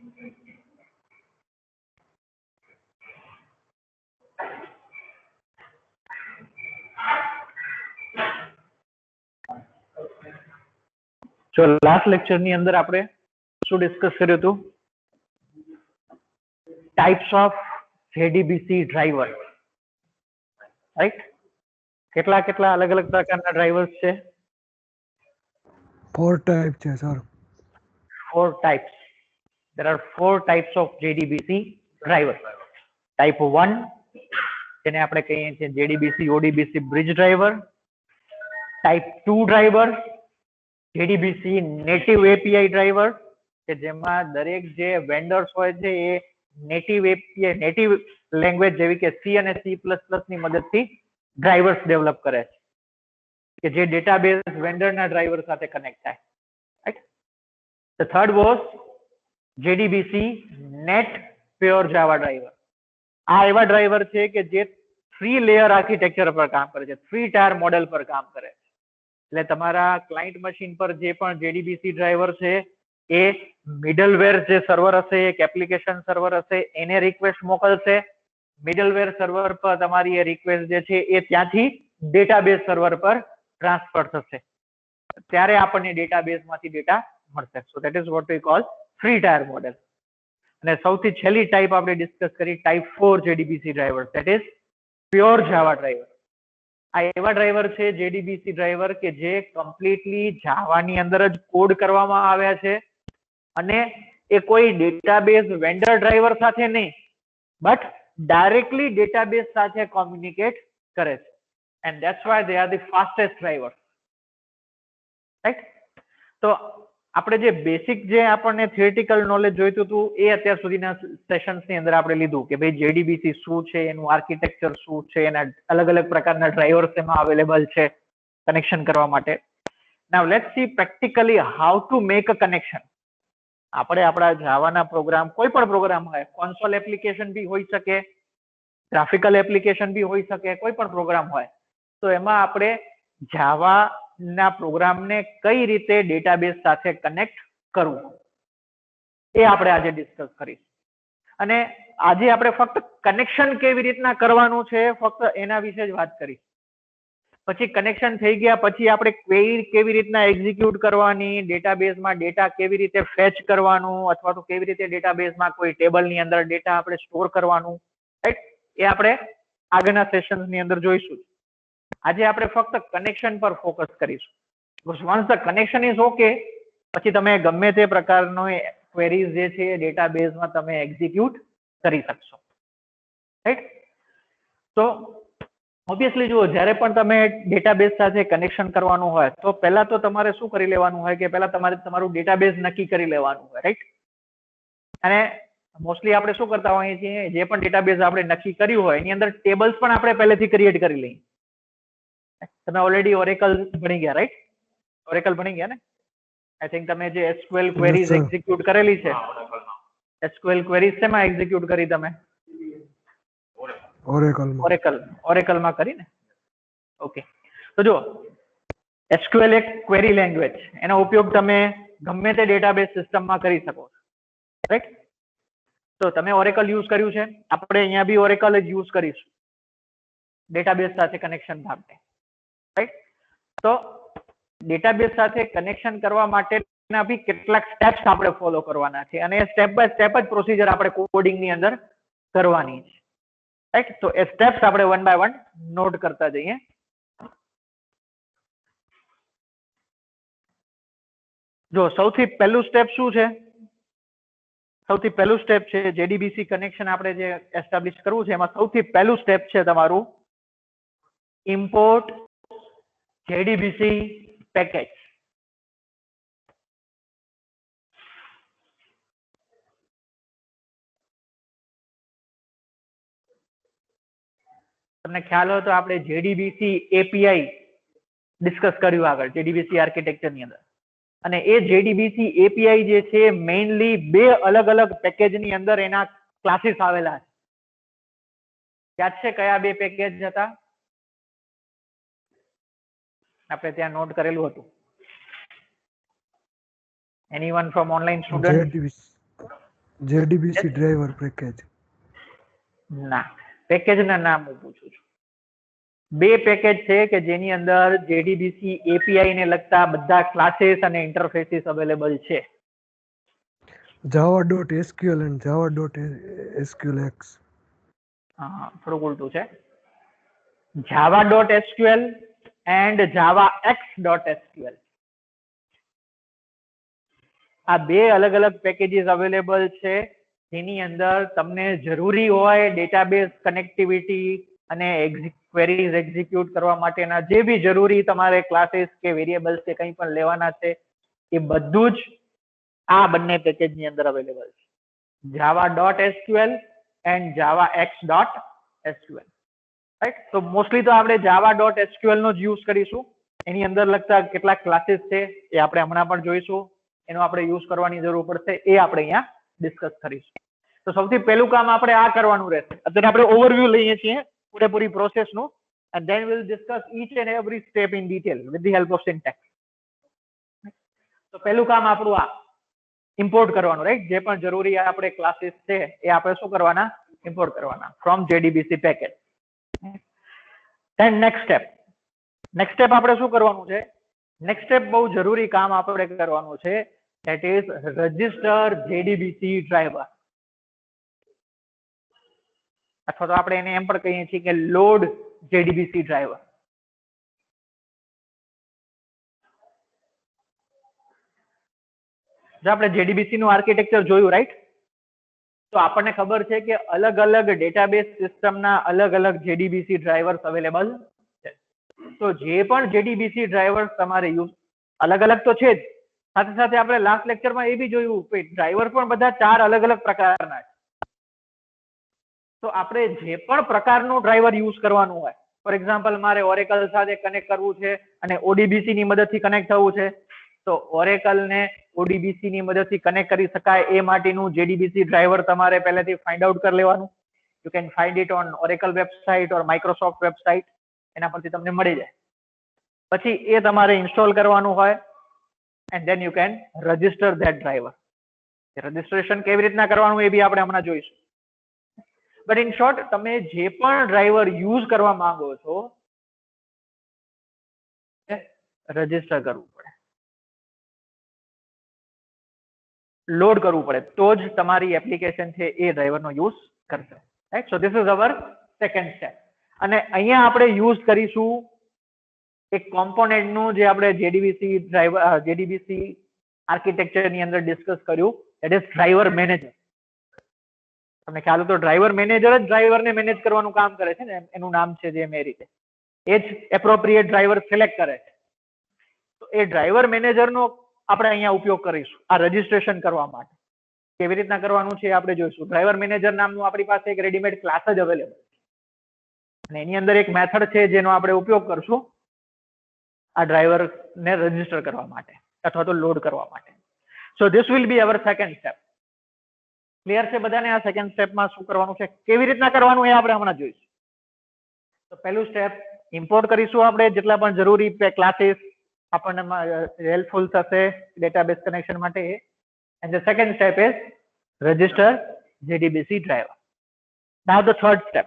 જો last lecture ની અંદર આપણે શું ડિસ્કસ કર્યું હતું? Types of JDBC driver, right? કેટલા કેટલા અલગ અલગ પ્રકારના ડ્રાઈવર્સ છે? 4 type છે sir. 4 types. There are 4 types of JDBC driver. Type 1 જેને આપણે કહીએ છીએ JDBC ODBC bridge driver. Type 2 driver JDBC native API driver કે જેમાં દરેક જે વેન્ડર્સ હોય છે એ નેટિવ API નેટિવ લેંગ્વેજ જેવી કે C અને C++ ની મદદથી ડ્રાઈવર્સ ડેવલપ કરે છે કે જે ડેટાબેઝ વેન્ડરના ડ્રાઈવર સાથે કનેક્ટ થાય, right? The third was JDBC net pure Java driver. આ એવા ડ્રાઈવર છે કે જે 3 લેયર આર્કિટેક્ચર પર કામ કરે છે, 3 ટાયર મોડેલ પર કામ કરે છે. એટલે તમારા ક્લાયન્ટ મશીન પર જે પણ JDBC ડ્રાઈવર છે એ મિડલવેર જે સર્વર હશે, એક એપ્લિકેશન સર્વર હશે, એને રિક્વેસ્ટ મોકલશે. મિડલવેર સર્વર પર તમારી એ રિક્વેસ્ટ જે છે એ ત્યાંથી ડેટાબેઝ સર્વર પર ટ્રાન્સફર થશે. ત્યારે આપણને ડેટાબેઝમાંથી ડેટા મળશે. So that is what we call 3 tier model. અને સૌથી છેલ્લી ટાઈપ આપણે ડિસ્કસ કરી type 4 JDBC driver, that is pure Java driver. આ એવા ડ્રાઈવર છે JDBC ડ્રાઈવર કે જે કમ્પ્લીટલી જાવાની અંદર જ કોડ કરવામાં આવ્યા છે અને એ કોઈ ડેટાબેઝ વેન્ડર ડ્રાઈવર સાથે નહીં, બટ ડાયરેક્ટલી ડેટાબેઝ સાથે કોમ્યુનિકેટ કરે છે. And that's why they are the fastest driver, right? તો આપણે જે બેસિક જે આપણને થિયરિટિકલ નોલેજ જોઈતું હતું એ અત્યાર સુધીના સેશન્સ ની અંદર આપણે લીધું કે ભાઈ JDBC શું છે, એનું આર્કિટેક્ચર શું છે, એના અલગ અલગ પ્રકારના ડ્રાઈવર્સ એમાં અવેલેબલ છે કનેક્શન કરવા માટે. Now let's see practically how to make a connection. આપણે આપણા જાવાના પ્રોગ્રામ, કોઈ પણ પ્રોગ્રામ હોય, કોન્સોલ એપ્લિકેશન બી હોઈ શકે, ગ્રાફિકલ એપ્લિકેશન બી હોઈ શકે, કોઈ પણ પ્રોગ્રામ હોય, તો એમાં આપણે જાવા ના પ્રોગ્રામને કઈ રીતે ડેટાબેઝ સાથે કનેક્ટ કરવું એ આપણે આજે ડિસ્કસ કરીશું. અને આજે આપણે ફક્ત કનેક્શન કેવી રીતના કરવાનું છે ફક્ત એના વિશે જ વાત કરીશું. પછી કનેક્શન થઈ ગયા પછી આપણે ક્વેરી કેવી રીતના એક્ઝિક્યુટ કરવાની, ડેટાબેઝમાં ડેટા કેવી રીતે ફેચ કરવાનું અથવા તો કેવી રીતે ડેટાબેઝમાં કોઈ ટેબલની અંદર ડેટા આપણે સ્ટોર કરવાનું, રાઈટ? એ આપણે આગળના સેશન્સની અંદર જોઈશું. આજે આપણે ફક્ત કનેક્શન પર ફોકસ કરીશું. Once the connection is okay પછી તમે ગમે તે પ્રકારનો ક્વેરીઝ જે છે એ ડેટાબેઝમાં તમે એક્ઝિક્યુટ કરી શકશો, રાઈટ? તો ઓબ્વિયસલી જુઓ, જ્યારે પણ તમે ડેટાબેઝ સાથે કનેક્શન કરવાનું હોય તો પહેલા તો તમારે શું કરી લેવાનું હોય કે પહેલા તમારે તમારું ડેટાબેઝ નક્કી કરી લેવાનું હોય, રાઈટ? અને મોસ્ટલી આપણે શું કરતા હોઈએ છીએ, જે પણ ડેટાબેઝ આપણે નક્કી કર્યું હોય એની અંદર ટેબલ્સ પણ આપણે પહેલેથી ક્રિએટ કરી લઈએ. તમે ઓલરેડી ઓરેકલ ભણી ગયા, રાઈટ? ઓરેકલ ભણી ગયા ને? આઈ થિંક તમે જે SQL ક્વેરીઝ એક્ઝિક્યુટ કરેલી છે, SQL ક્વેરીઝ શેમાં એક્ઝિક્યુટ કરી તમે? ઓરેકલમાં કરી ને? ઓકે. તો જો SQL એક ક્વેરી લેંગ્વેજ, એનો ઉપયોગ તમે ગમે તે ડેટાબેઝ સિસ્ટમમાં કરી શકો, રાઈટ? તો તમે ઓરેકલ યુઝ કર્યું છે, આપણે અહીંયા બી ઓરેકલ જ યુઝ કરીશું ડેટાબેઝ સાથે કનેક્શન માટે, રાઈટ? તો ડેટાબેઝ સાથે કનેક્શન કરવા માટેના બી કેટલાક સ્ટેપ્સ આપણે ફોલો કરવાના છે અને સ્ટેપ બાય સ્ટેપ જ પ્રોસિજર આપણે કોડિંગની અંદર કરવાની છે, રાઈટ? તો એ સ્ટેપ્સ આપણે વન બાય વન નોટ કરતા જઈએ. જો સૌથી પહેલું સ્ટેપ શું છે? સૌથી પહેલું સ્ટેપ છે JDBC કનેક્શન આપણે જે એસ્ટાબ્લિશ કરવું છે એમાં સૌથી પહેલું સ્ટેપ છે તમારું ઇમ્પોર્ટ JDBC પેકેજ. તમને ખ્યાલ હોય તો આપણે JDBC API ડિસ્કસ કર્યું આગળ JDBC આર્કિટેક્ચર ની અંદર. અને એ JDBC API જે છે મેઇનલી બે અલગ અલગ પેકેજ ની અંદર એના ક્લાસીસ આવેલા છે. યાદ છે કયા બે પેકેજ હતા? આપણે ત્યાં નોટ કરેલું હતું. Anyone from online student? JDBC driver package. ના, પેકેજ ના નામ હું પૂછું છું. બે પેકેજ છે કે જેની અંદર JDBC API ને લગતા બધા ક્લાસીસ અને ઇન્ટરફેસીસ અવેલેબલ છે. Java.SQL and Java.SQLX. થોડુંક ઉલટું છે. Java.SQL and JavaX.SQL. આ બે અલગ અલગ પેકેજીસ અવેલેબલ છે જેની અંદર તમને જરૂરી હોય ડેટાબેઝ કનેક્ટિવિટી અને ક્વેરીઝ એક્ઝિક્યુટ કરવા માટેના જે બી જરૂરી તમારે ક્લાસીસ કે વેરિયેબલ્સ કે કંઈ પણ લેવાના છે એ બધું જ આ બંને પેકેજની અંદર અવેલેબલ છે. Java.SQL and JavaX.SQL. રાઈટ, તો મોસ્ટલી તો આપણે Java.SQL નો જ યુઝ કરીશું. એની અંદર લગતા કેટલાક ક્લાસીસ છે એ આપણે હમણાં પણ જોઈશું. એનો આપણે યુઝ કરવાની જરૂર પડશે એ આપણે અહીંયા ડિસ્કસ કરીશું. તો સૌથી પહેલું કામ આપણે આ કરવાનું રહેશે. અત્યારે આપણે ઓવરવ્યુ લઈએ છીએ પૂરેપૂરી પ્રોસેસનું, and then we'll discuss each and every step in detail with the help of syntax. તો પહેલું કામ આપણું આ ઇમ્પોર્ટ કરવાનું, રાઈટ? જે પણ જરૂરી આપણે ક્લાસીસ છે એ આપણે શું કરવાના? ઇમ્પોર્ટ કરવાના from JDBC package. then next step આપણે શું કરવાનું છે? નેક્સ્ટ સ્ટેપ બહુ જરૂરી કામ આપણે કરવાનું છે, that is register JDBC driver. અથવા તો આપણે એને એમ પણ કહીએ છીએ કે લોડ JDBC driver. જો આપણે JDBC નું આર્કિટેક્ચર જોયું, રાઈટ? તો આપણને ખબર છે કે અલગ અલગ ડેટાબેઝ સિસ્ટમના અલગ અલગ JDBC ડ્રાઈવર્સ અવેલેબલ છે. તો જે પણ JDBC ડ્રાઈવર્સ તમારે યુઝ અલગ અલગ તો છે જ, સાથે સાથે આપણે લાસ્ટ લેક્ચરમાં એ બી જોયું કે ડ્રાઈવર પણ બધા 4 અલગ અલગ પ્રકારના છે. તો આપણે જે પણ પ્રકારનું ડ્રાઈવર યુઝ કરવાનું હોય, ફોર એક્ઝામ્પલ મારે ઓરેકલ સાથે કનેક્ટ કરવું છે અને ODBC ની મદદથી કનેક્ટ થવું છે, તો ઓરેકલ ને ODBC ની મદદથી કનેક્ટ કરી શકાય એ માટેનું JDBC ડ્રાઈવર તમારે પહેલેથી ફાઇન્ડ આઉટ કરી લેવાનું. You can find it on Oracle website or Microsoft website, એના પરથી તમને મળી જાય. પછી એ તમારે ઇન્સ્ટોલ કરવાનું હોય, and then you can register that driver. Registration કેવી રીતના કરવાનું એ બી આપણે હમણાં જોઈશું. બટ ઇન શોર્ટ, તમે જે પણ ડ્રાઈવર યુઝ કરવા માંગો છો રજિસ્ટર કરવું પડે, લોડ કરવું પડે, તો જ તમારી એપ્લિકેશન છે એ ડ્રાઈવરનો યુઝ કરશે. Right, so this is our second step. અને અહીંયા આપણે યુઝ કરીશું એક કોમ્પોનેન્ટનું જે આપણે JDBC આર્કિટેક્ચરની અંદર ડિસ્કસ કર્યું, that is ડ્રાઈવર મેનેજર. તમને ખ્યાલ હોય તો ડ્રાઈવર મેનેજર જ ડ્રાઈવરને મેનેજ કરવાનું કામ કરે છે ને, એનું નામ છે જેમ એ રીતે. એ જ એપ્રોપ્રિએટ ડ્રાઈવર સિલેક્ટ કરે છે. તો એ ડ્રાઈવર મેનેજરનો આપણે અહીંયા ઉપયોગ કરીશું આ રજિસ્ટ્રેશન કરવા માટે. કેવી રીતના કરવાનું છે આપણે જોઈશું. ડ્રાઈવર મેનેજર નામનું આપણી પાસે એક રેડીમેડ ક્લાસ જ અવેલેબલ છે, અને એની અંદર એક મેથડ છે જેનો આપણે ઉપયોગ કરશું આ ડ્રાઈવરને રજિસ્ટર કરવા માટે અથવા તો લોડ કરવા માટે. So this will be our second step. Clear છે બધાને આ સેકન્ડ સ્ટેપમાં શું કરવાનું છે, કેવી રીતના કરવાનું એ આપણે હમણાં જોઈશું. તો પહેલું સ્ટેપ ઇમ્પોર્ટ કરીશું આપણે જેટલા પણ જરૂરી ક્લાસીસ આપણને હેલ્પફુલ થશે ડેટાબેઝ કનેક્શન માટે. And the second step is register JDBC driver. Now the third step.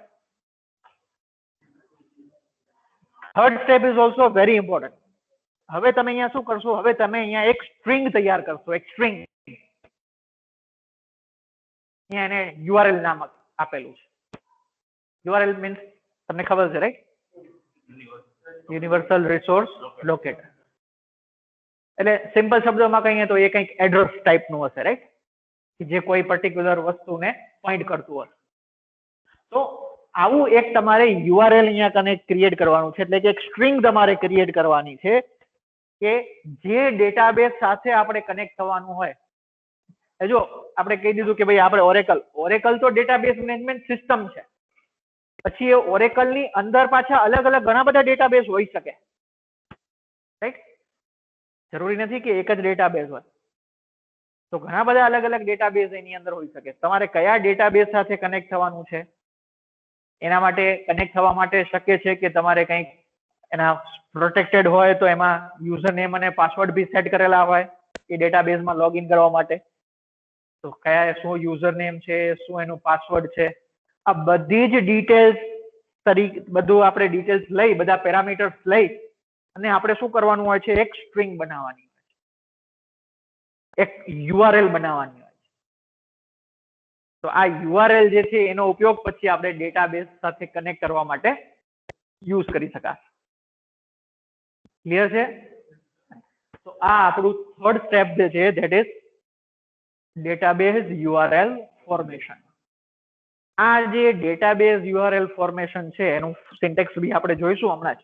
Third step is also very important. હવે તમે અહીંયા શું કરશો? હવે તમે અહીંયા એક સ્ટ્રિંગ તૈયાર કરશો, એક સ્ટ્રિંગ. અહીંયા એને URL નામ આપેલું છે. URL મીન્સ તમને ખબર છે, રાઈટ? Universal resource locator. એટલે સિમ્પલ શબ્દોમાં કહીએ તો એ કંઈક એડ્રેસ ટાઈપનું હશે, રાઈટ? જે કોઈ પર્ટિક્યુલર વસ્તુને પોઈન્ટ કરતું હશે. તો આવું એક તમારે URL અહીંયા ક્રિએટ કરવાનું છે, એટલે કે એક સ્ટ્રિંગ તમારે ક્રિએટ કરવાની છે કે જે ડેટાબેઝ સાથે આપણે કનેક્ટ થવાનું હોય. જો આપણે કહી દીધું કે ભાઈ આપણે ઓરેકલ તો ડેટાબેઝ મેનેજમેન્ટ સિસ્ટમ છે. પછી એ ઓરેકલની અંદર પાછા અલગ અલગ ઘણા બધા ડેટાબેઝ હોઈ શકે, રાઈટ? જરૂરી નથી કે એક જ ડેટાબેઝ હોય. તો ઘણા બધા અલગ અલગ ડેટાબેઝ એની અંદર હોઈ શકે. તમારે કયા ડેટાબેઝ સાથે કનેક્ટ થવાનું છે એના માટે કનેક્ટ થવા માટે શક્ય છે કે તમારે કંઈક એના પ્રોટેક્ટેડ હોય તો એમાં યુઝર નેમ અને પાસવર્ડ બી સેટ કરેલા હોય એ ડેટાબેઝમાં લોગિન કરવા માટે. તો કયા શું યુઝર નેમ છે, શું એનું પાસવર્ડ છે, આ બધી જ ડિટેલ્સ તરીકે બધું આપણે ડિટેલ્સ લઈ, બધા પેરામીટર્સ લઈ અને આપણે શું કરવાનું હોય છે, એક સ્ટ્રિંગ બનાવવાની હોય છે, એક યુઆરએલ બનાવવાની હોય છે. તો આ યુઆરએલ જે છે એનો ઉપયોગ પછી આપણે ડેટાબેઝ સાથે કનેક્ટ કરવા માટે યુઝ કરી શકાશે. ક્લિયર છે? તો આ આપણું થર્ડ સ્ટેપ જે છે that is database URL formation. આ જે ડેટાબેઝ યુઆરએલ ફોર્મેશન છે એનું સિન્ટેક્સ બી આપણે જોઈશું હમણાં જ.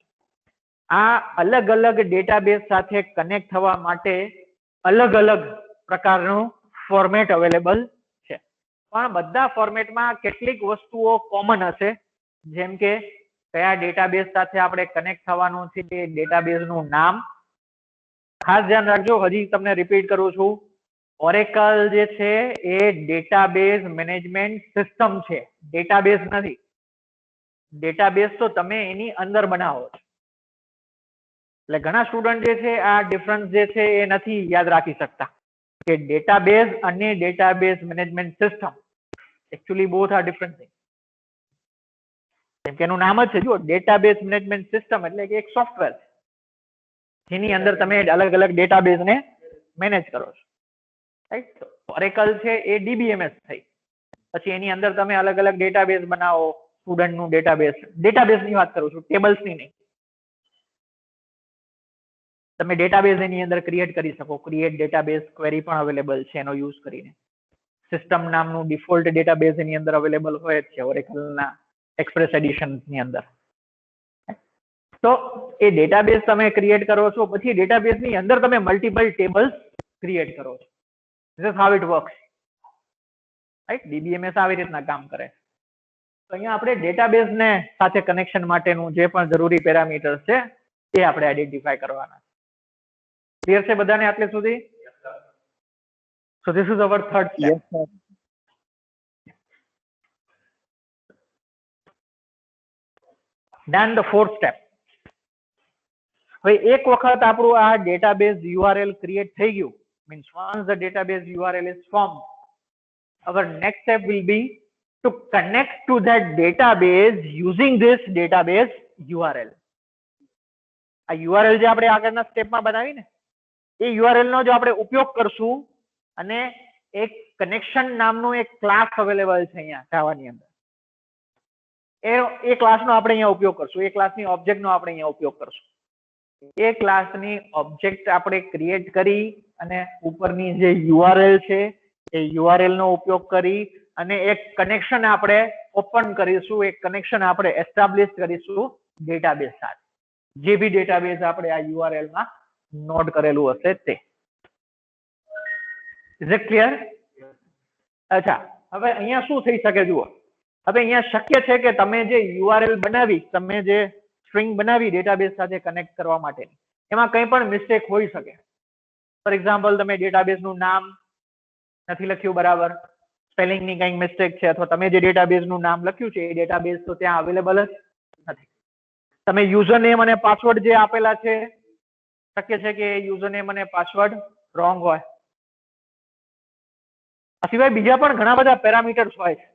આ અલગ અલગ ડેટાબેઝ સાથે કનેક્ટ થવા માટે અલગ અલગ પ્રકારનું ફોર્મેટ અવેલેબલ છે. પણ બધા ફોર્મેટમાં કેટલીક વસ્તુઓ કોમન હશે, જેમ કે કયા ડેટાબેઝ સાથે આપણે કનેક્ટ થવાનું છે, ડેટાબેઝનું નામ. ખાસ ધ્યાન રાખજો, હજી તમને રિપીટ કરું છું, ઓરેકલ જે છે એ ડેટાબેઝ મેનેજમેન્ટ સિસ્ટમ છે, ડેટાબેઝ નથી. ડેટાબેઝ તો તમે એની અંદર બનાવો છો. એટલે ઘણા સ્ટુડન્ટ જે છે આ ડિફરન્સ જે છે એ નથી યાદ રાખી શકતા કે ડેટાબેઝ અને database management system actually both are different thing. કેમ કે એનું નામ જ છે, જુઓ, ડેટાબેઝ મેનેજમેન્ટ સિસ્ટમ એટલે કે એક સોફ્ટવેર જેની અંદર તમે અલગ અલગ ડેટાબેઝ ને મેનેજ કરો છો. રાઈટ? ઓરેકલ છે એ ડીબીએમએસ થઈ, પછી એની અંદર તમે અલગ અલગ ડેટાબેઝ બનાવો, સ્ટુડન્ટનું ડેટાબેઝ ની વાત કરું છું, ટેબલ્સ ની નહીં. તમે ડેટાબેઝ એની અંદર ક્રિએટ કરી શકો, ક્રિએટ ડેટાબેઝ ક્વેરી પણ અવેલેબલ છે એનો યુઝ કરીને. સિસ્ટમ નામનું ડિફોલ્ટ ડેટાબેઝ એની અંદર અવેલેબલ હોય જ છે ઓરેકલના એક્સપ્રેસ એડિશન ની અંદર. તો એ ડેટાબેઝ તમે ક્રિએટ કરો છો, પછી ડેટાબેઝ ની અંદર તમે મલ્ટિપલ ટેબલ્સ ક્રિએટ કરો છો. This is how it works. Right? DBMS આવી રીતના કામ કરે. તો અહીંયા આપણે ડેટાબેઝ ને સાથે કનેક્શન માટેનું જે પણ જરૂરી પેરામીટર્સ છે એ આપણે આઈડેન્ટિફાય કરવાના. ક્લિયર છે બધાને આટલે સુધી? So this is our third step. Yes, sir. Then the fourth step. હવે એક વખત આપણું આ ડેટાબેઝ યુઆરએલ ક્રિએટ થઈ ગયું, means once the database URL is formed, our next step will be to connect to that database using this database URL. આ URL જે આપણે આગળના સ્ટેપમાં બનાવી ને એ URL નો જો આપણે ઉપયોગ કરશું અને એક કનેક્શન નામનું એક ક્લાસ અવેલેબલ છે અહીંયા જાવાની અંદર, એ ક્લાસનો આપણે અહીંયા ઉપયોગ કરશું, એ ક્લાસની ઓબ્જેક્ટનો આપણે અહીંયા ઉપયોગ કરશું. એ ક્લાસની ઓબ્જેક્ટ આપણે ક્રિએટ કરી અને ઉપરની જે યુઆરએલ છે એ યુઆરએલ નો ઉપયોગ કરી અને એક કનેક્શન આપણે ઓપન કરીશું, એક કનેક્શન આપણે એસ્ટાબ્લિશ કરીશું ડેટાબેઝ સાથે, જે બી ડેટાબેઝ આપણે આ યુઆરએલ માં નોટ કરેલું હશે તે. Is it clear? અચ્છા, હવે અહીંયા શું થઈ શકે જુઓ. હવે અહીંયા શક્ય છે કે તમે જે યુઆરએલ બનાવી, તમે જે સ્ટ્રિંગ બનાવી ડેટાબેઝ સાથે કનેક્ટ કરવા માટે, એમાં કંઈ પણ મિસ્ટેક હોઈ શકે. ફોર એક્ઝામ્પલ, તમે ડેટાબેઝનું નામ નથી લખ્યું બરાબર, સ્પેલિંગની કંઈક મિસ્ટેક છે, અથવા તમે જે ડેટાબેઝનું નામ લખ્યું છે એ ડેટાબેઝ તો ત્યાં અવેલેબલ જ નથી. તમે યુઝર નેમ અને પાસવર્ડ જે આપેલા છે, શક્ય છે કે યુઝર નેમ અને પાસવર્ડ રોંગ હોય. આ સિવાય બીજા પણ ઘણા બધા પેરામીટર્સ હોય છે.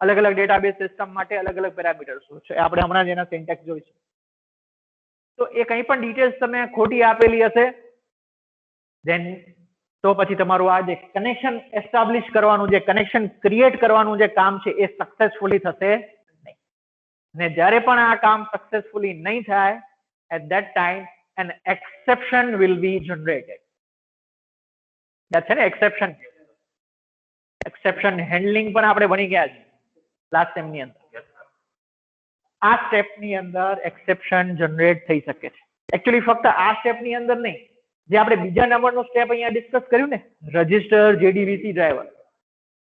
અલગ અલગ ડેટાબેઝ સિસ્ટમ માટે અલગ અલગ પેરામીટર્સ છે, આપણે હમણાં જ એના સિન્ટેક્સ જોઈશું. તો એ કંઈ પણ ડિટેલ્સ તમે ખોટી આપેલી હશે, ધેન તો પછી તમારું આ જે કનેક્શન એસ્ટાબ્લિશ કરવાનું, જે કનેક્શન ક્રિએટ કરવાનું જે કામ છે એ સક્સેસફુલી થશે નહીં. ને જ્યારે પણ આ કામ સક્સેસફુલી નહીં થાય, at that time an exception will be generated. યાદ છે ને exception? exception handling પણ આપણે ભણી ગયા છે લાસ્ટ ટાઈમ ની અંદર. આ સ્ટેપ ની અંદર એક્સેપ્શન જનરેટ થઈ શકે છે. એકચ્યુઅલી ફક્ત આ સ્ટેપ ની અંદર નહીં, જે આપણે બીજા નંબરનો સ્ટેપ અહીંયા ડિસ્કસ કર્યું ને, રજિસ્ટર જેડીબીસી ડ્રાઈવર,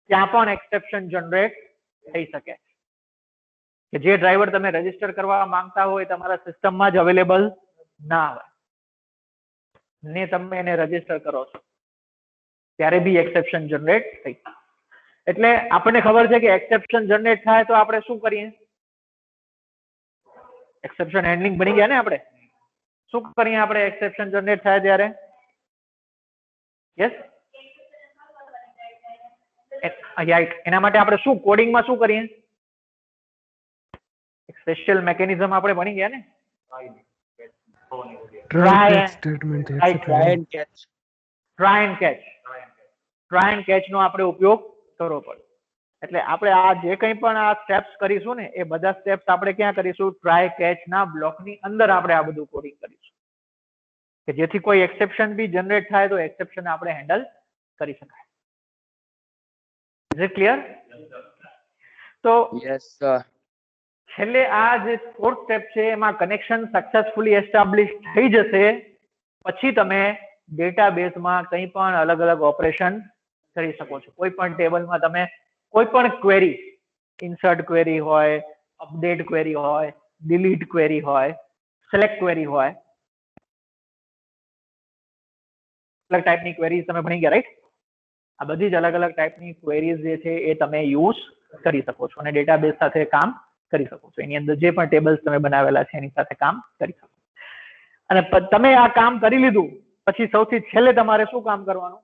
ત્યાં પણ એક્સેપ્શન જનરેટ થઈ શકે છે. કે જે ડ્રાઈવર તમે રજિસ્ટર કરવા માંગતા હોય તમારા સિસ્ટમમાં જ અવેલેબલ ના હોય ને તમે એને રજિસ્ટર કરો છો, ત્યારે બી એક્સેપ્શન જનરેટ થઈ. એટલે આપણને ખબર છે કે એક્સેપ્શન જનરેટ થાય તો આપણે શું કરીએ? એક્સેપ્શન હેન્ડલિંગ બની ગયા ને આપણે. શું કરીએ આપણે એક્સેપ્શન જનરેટ થાય ત્યારે? યસ, રાઈટ, એના માટે આપણે શું કોડિંગમાં શું કરીએ? એક સ્પેશિયલ મેકેનિઝમ આપણે ભણી ગયા ને, try catch statement try and catch. Try and catch નો આપણે ઉપયોગ કરવો પડે. એટલે આપણે આ જે કંઈ પણ આ સ્ટેપ્સ કરીશું ને એ બધા સ્ટેપ્સ આપણે ક્યાં કરીશું? ટ્રાય કેચ ના બ્લોકની અંદર આપણે આ બધું કોડિંગ કરીશું કે જેથી કોઈ એક્સેપ્શન બી જનરેટ થાય તો એક્સેપ્શન આપણે હેન્ડલ કરી શકાય. Is it clear? તો યસ સર. છેલ્લે આ જે ફોર્થ સ્ટેપ છે એમાં કનેક્શન સક્સેસફુલી એસ્ટાબ્લિશ થઈ જશે પછી તમે ડેટાબેઝમાં કંઈ પણ અલગ અલગ ઓપરેશન કરી શકો છો. કોઈ પણ ટેબલમાં તમે કોઈ પણ ક્વેરી, ઇન્સર્ટ ક્વેરી હોય, અપડેટ ક્વેરી હોય, ડિલીટ ક્વેરી હોય, સિલેક્ટ ક્વેરી હોય, અલગ ટાઈપની ક્વેરીઝ તમે ભણી ગયા રાઈટ? આ બધી જ અલગ અલગ ટાઈપની ક્વેરીઝ જે છે એ તમે યુઝ કરી શકો છો અને ડેટાબેઝ સાથે કામ કરી શકો છો. એની અંદર જે પણ ટેબલ્સ તમે બનાવેલા છે એની સાથે કામ કરી શકો. અને તમે આ કામ કરી લીધું પછી સૌથી છેલ્લે તમારે શું કામ કરવાનું?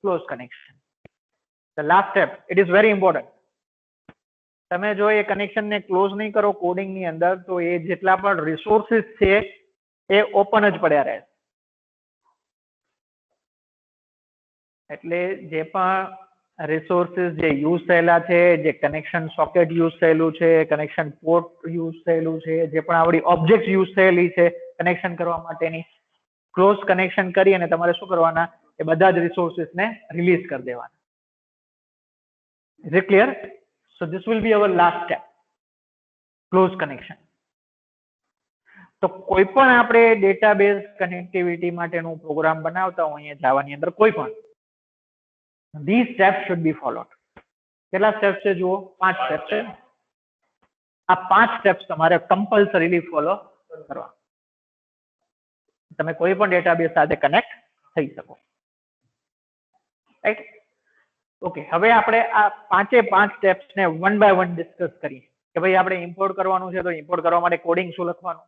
Close connection. The last step, it is very important. તમે જો એ કનેક્શનને ક્લોઝ નહીં કરો કોડિંગની અંદર તો એ જેટલા પણ રિસોર્સિસ છે એ ઓપન જ પડ્યા રહે. એટલે જે પણ રિસોર્સિસ જે યુઝ થયેલા છે, જે કનેક્શન સોકેટ યુઝ થયેલું છે, કનેક્શન પોર્ટ યુઝ થયેલું છે, જે પણ આપણી ઓબ્જેક્ટ યુઝ થયેલી છે કનેક્શન કરવા માટેની, ક્લોઝ કનેક્શન કરી અને તમારે શું કરવાના? એ બધા જ રિસોર્સિસને રિલીઝ કરી દેવાના. Is it clear? So this will be our last step, close connection. તો કોઈ પણ આપણે ડેટાબેઝ કનેક્ટિવિટી માટેનું પ્રોગ્રામ બનાવતા હોઈએ જાવાની અંદર કોઈ પણ, these steps should be followed. કેટલા સ્ટેપ્સ છે જુઓ? 5 સ્ટેપ છે. આ 5 સ્ટેપ્સ તમારે કમ્પલસરીલી ફોલો કરવા. તમે કોઈ પણ ડેટાબેઝ સાથે કનેક્ટ થઈ શકો. રાઈટ? ઓકે, હવે આપણે આ 5 સ્ટેપ્સ ને વન બાય વન ડિસ્કસ કરીએ કે ભાઈ આપણે ઇમ્પોર્ટ કરવાનું છે તો ઇમ્પોર્ટ કરવા માટે કોડિંગ શું લખવાનું,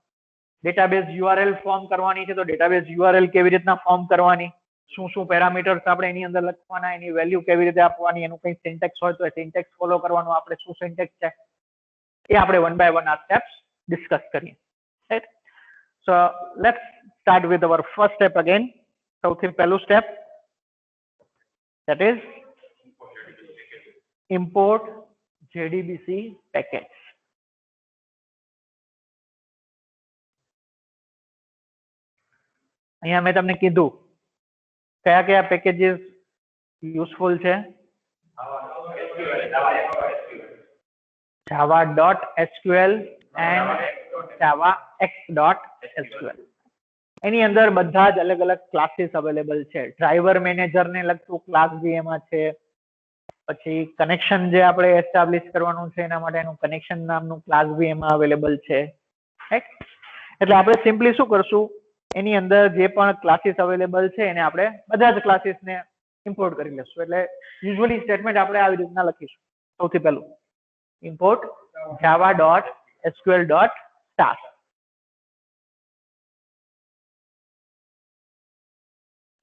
ડેટાબેઝ યુઆરએલ ફોર્મ કરવાની છે તો ડેટાબેઝ યુઆરએલ કેવી રીતના ફોર્મ કરવાની, શું શું પેરામીટર્સ આપણે એની અંદર લખવાના, એની વેલ્યુ કેવી રીતે આપવાની, એનું કંઈ સિન્ટેક્સ હોય તો એ સિન્ટેક્સ ફોલો કરવાનું, આપણે શું સિન્ટેક્સ છે એ આપણે વન બાય વન આ સ્ટેપ્સ ડિસ્કસ કરીએ. Right? So let's start with our first step again. સૌથી પહેલું step, that is import JDBC package. અહીંયા મેં તમને કીધું કયા કયા પેકેજીસ યુઝફુલ છે? java.sql and javax.sql. એની અંદર બધા જ અલગ અલગ ક્લાસીસ અવેલેબલ છે. ડ્રાઈવર મેનેજર ને લગતું ક્લાસ બી એમાં છે. પછી કનેક્શન જે આપણે એસ્ટાબ્લિશ કરવાનું છે એના માટેનું કનેક્શન નામનું ક્લાસ બી એમાં અવેલેબલ છે. રાઈટ? એટલે આપણે સિમ્પલી શું કરશું, એની અંદર જે પણ ક્લાસીસ અવેલેબલ છે એને આપણે બધા જ ક્લાસીસને ઇમ્પોર્ટ કરી લેશું. એટલે યુઝ્યુઅલી સ્ટેટમેન્ટ આપણે આવી રીતના લખીશું. સૌથી પહેલું ઇમ્પોર્ટ java.sql.star.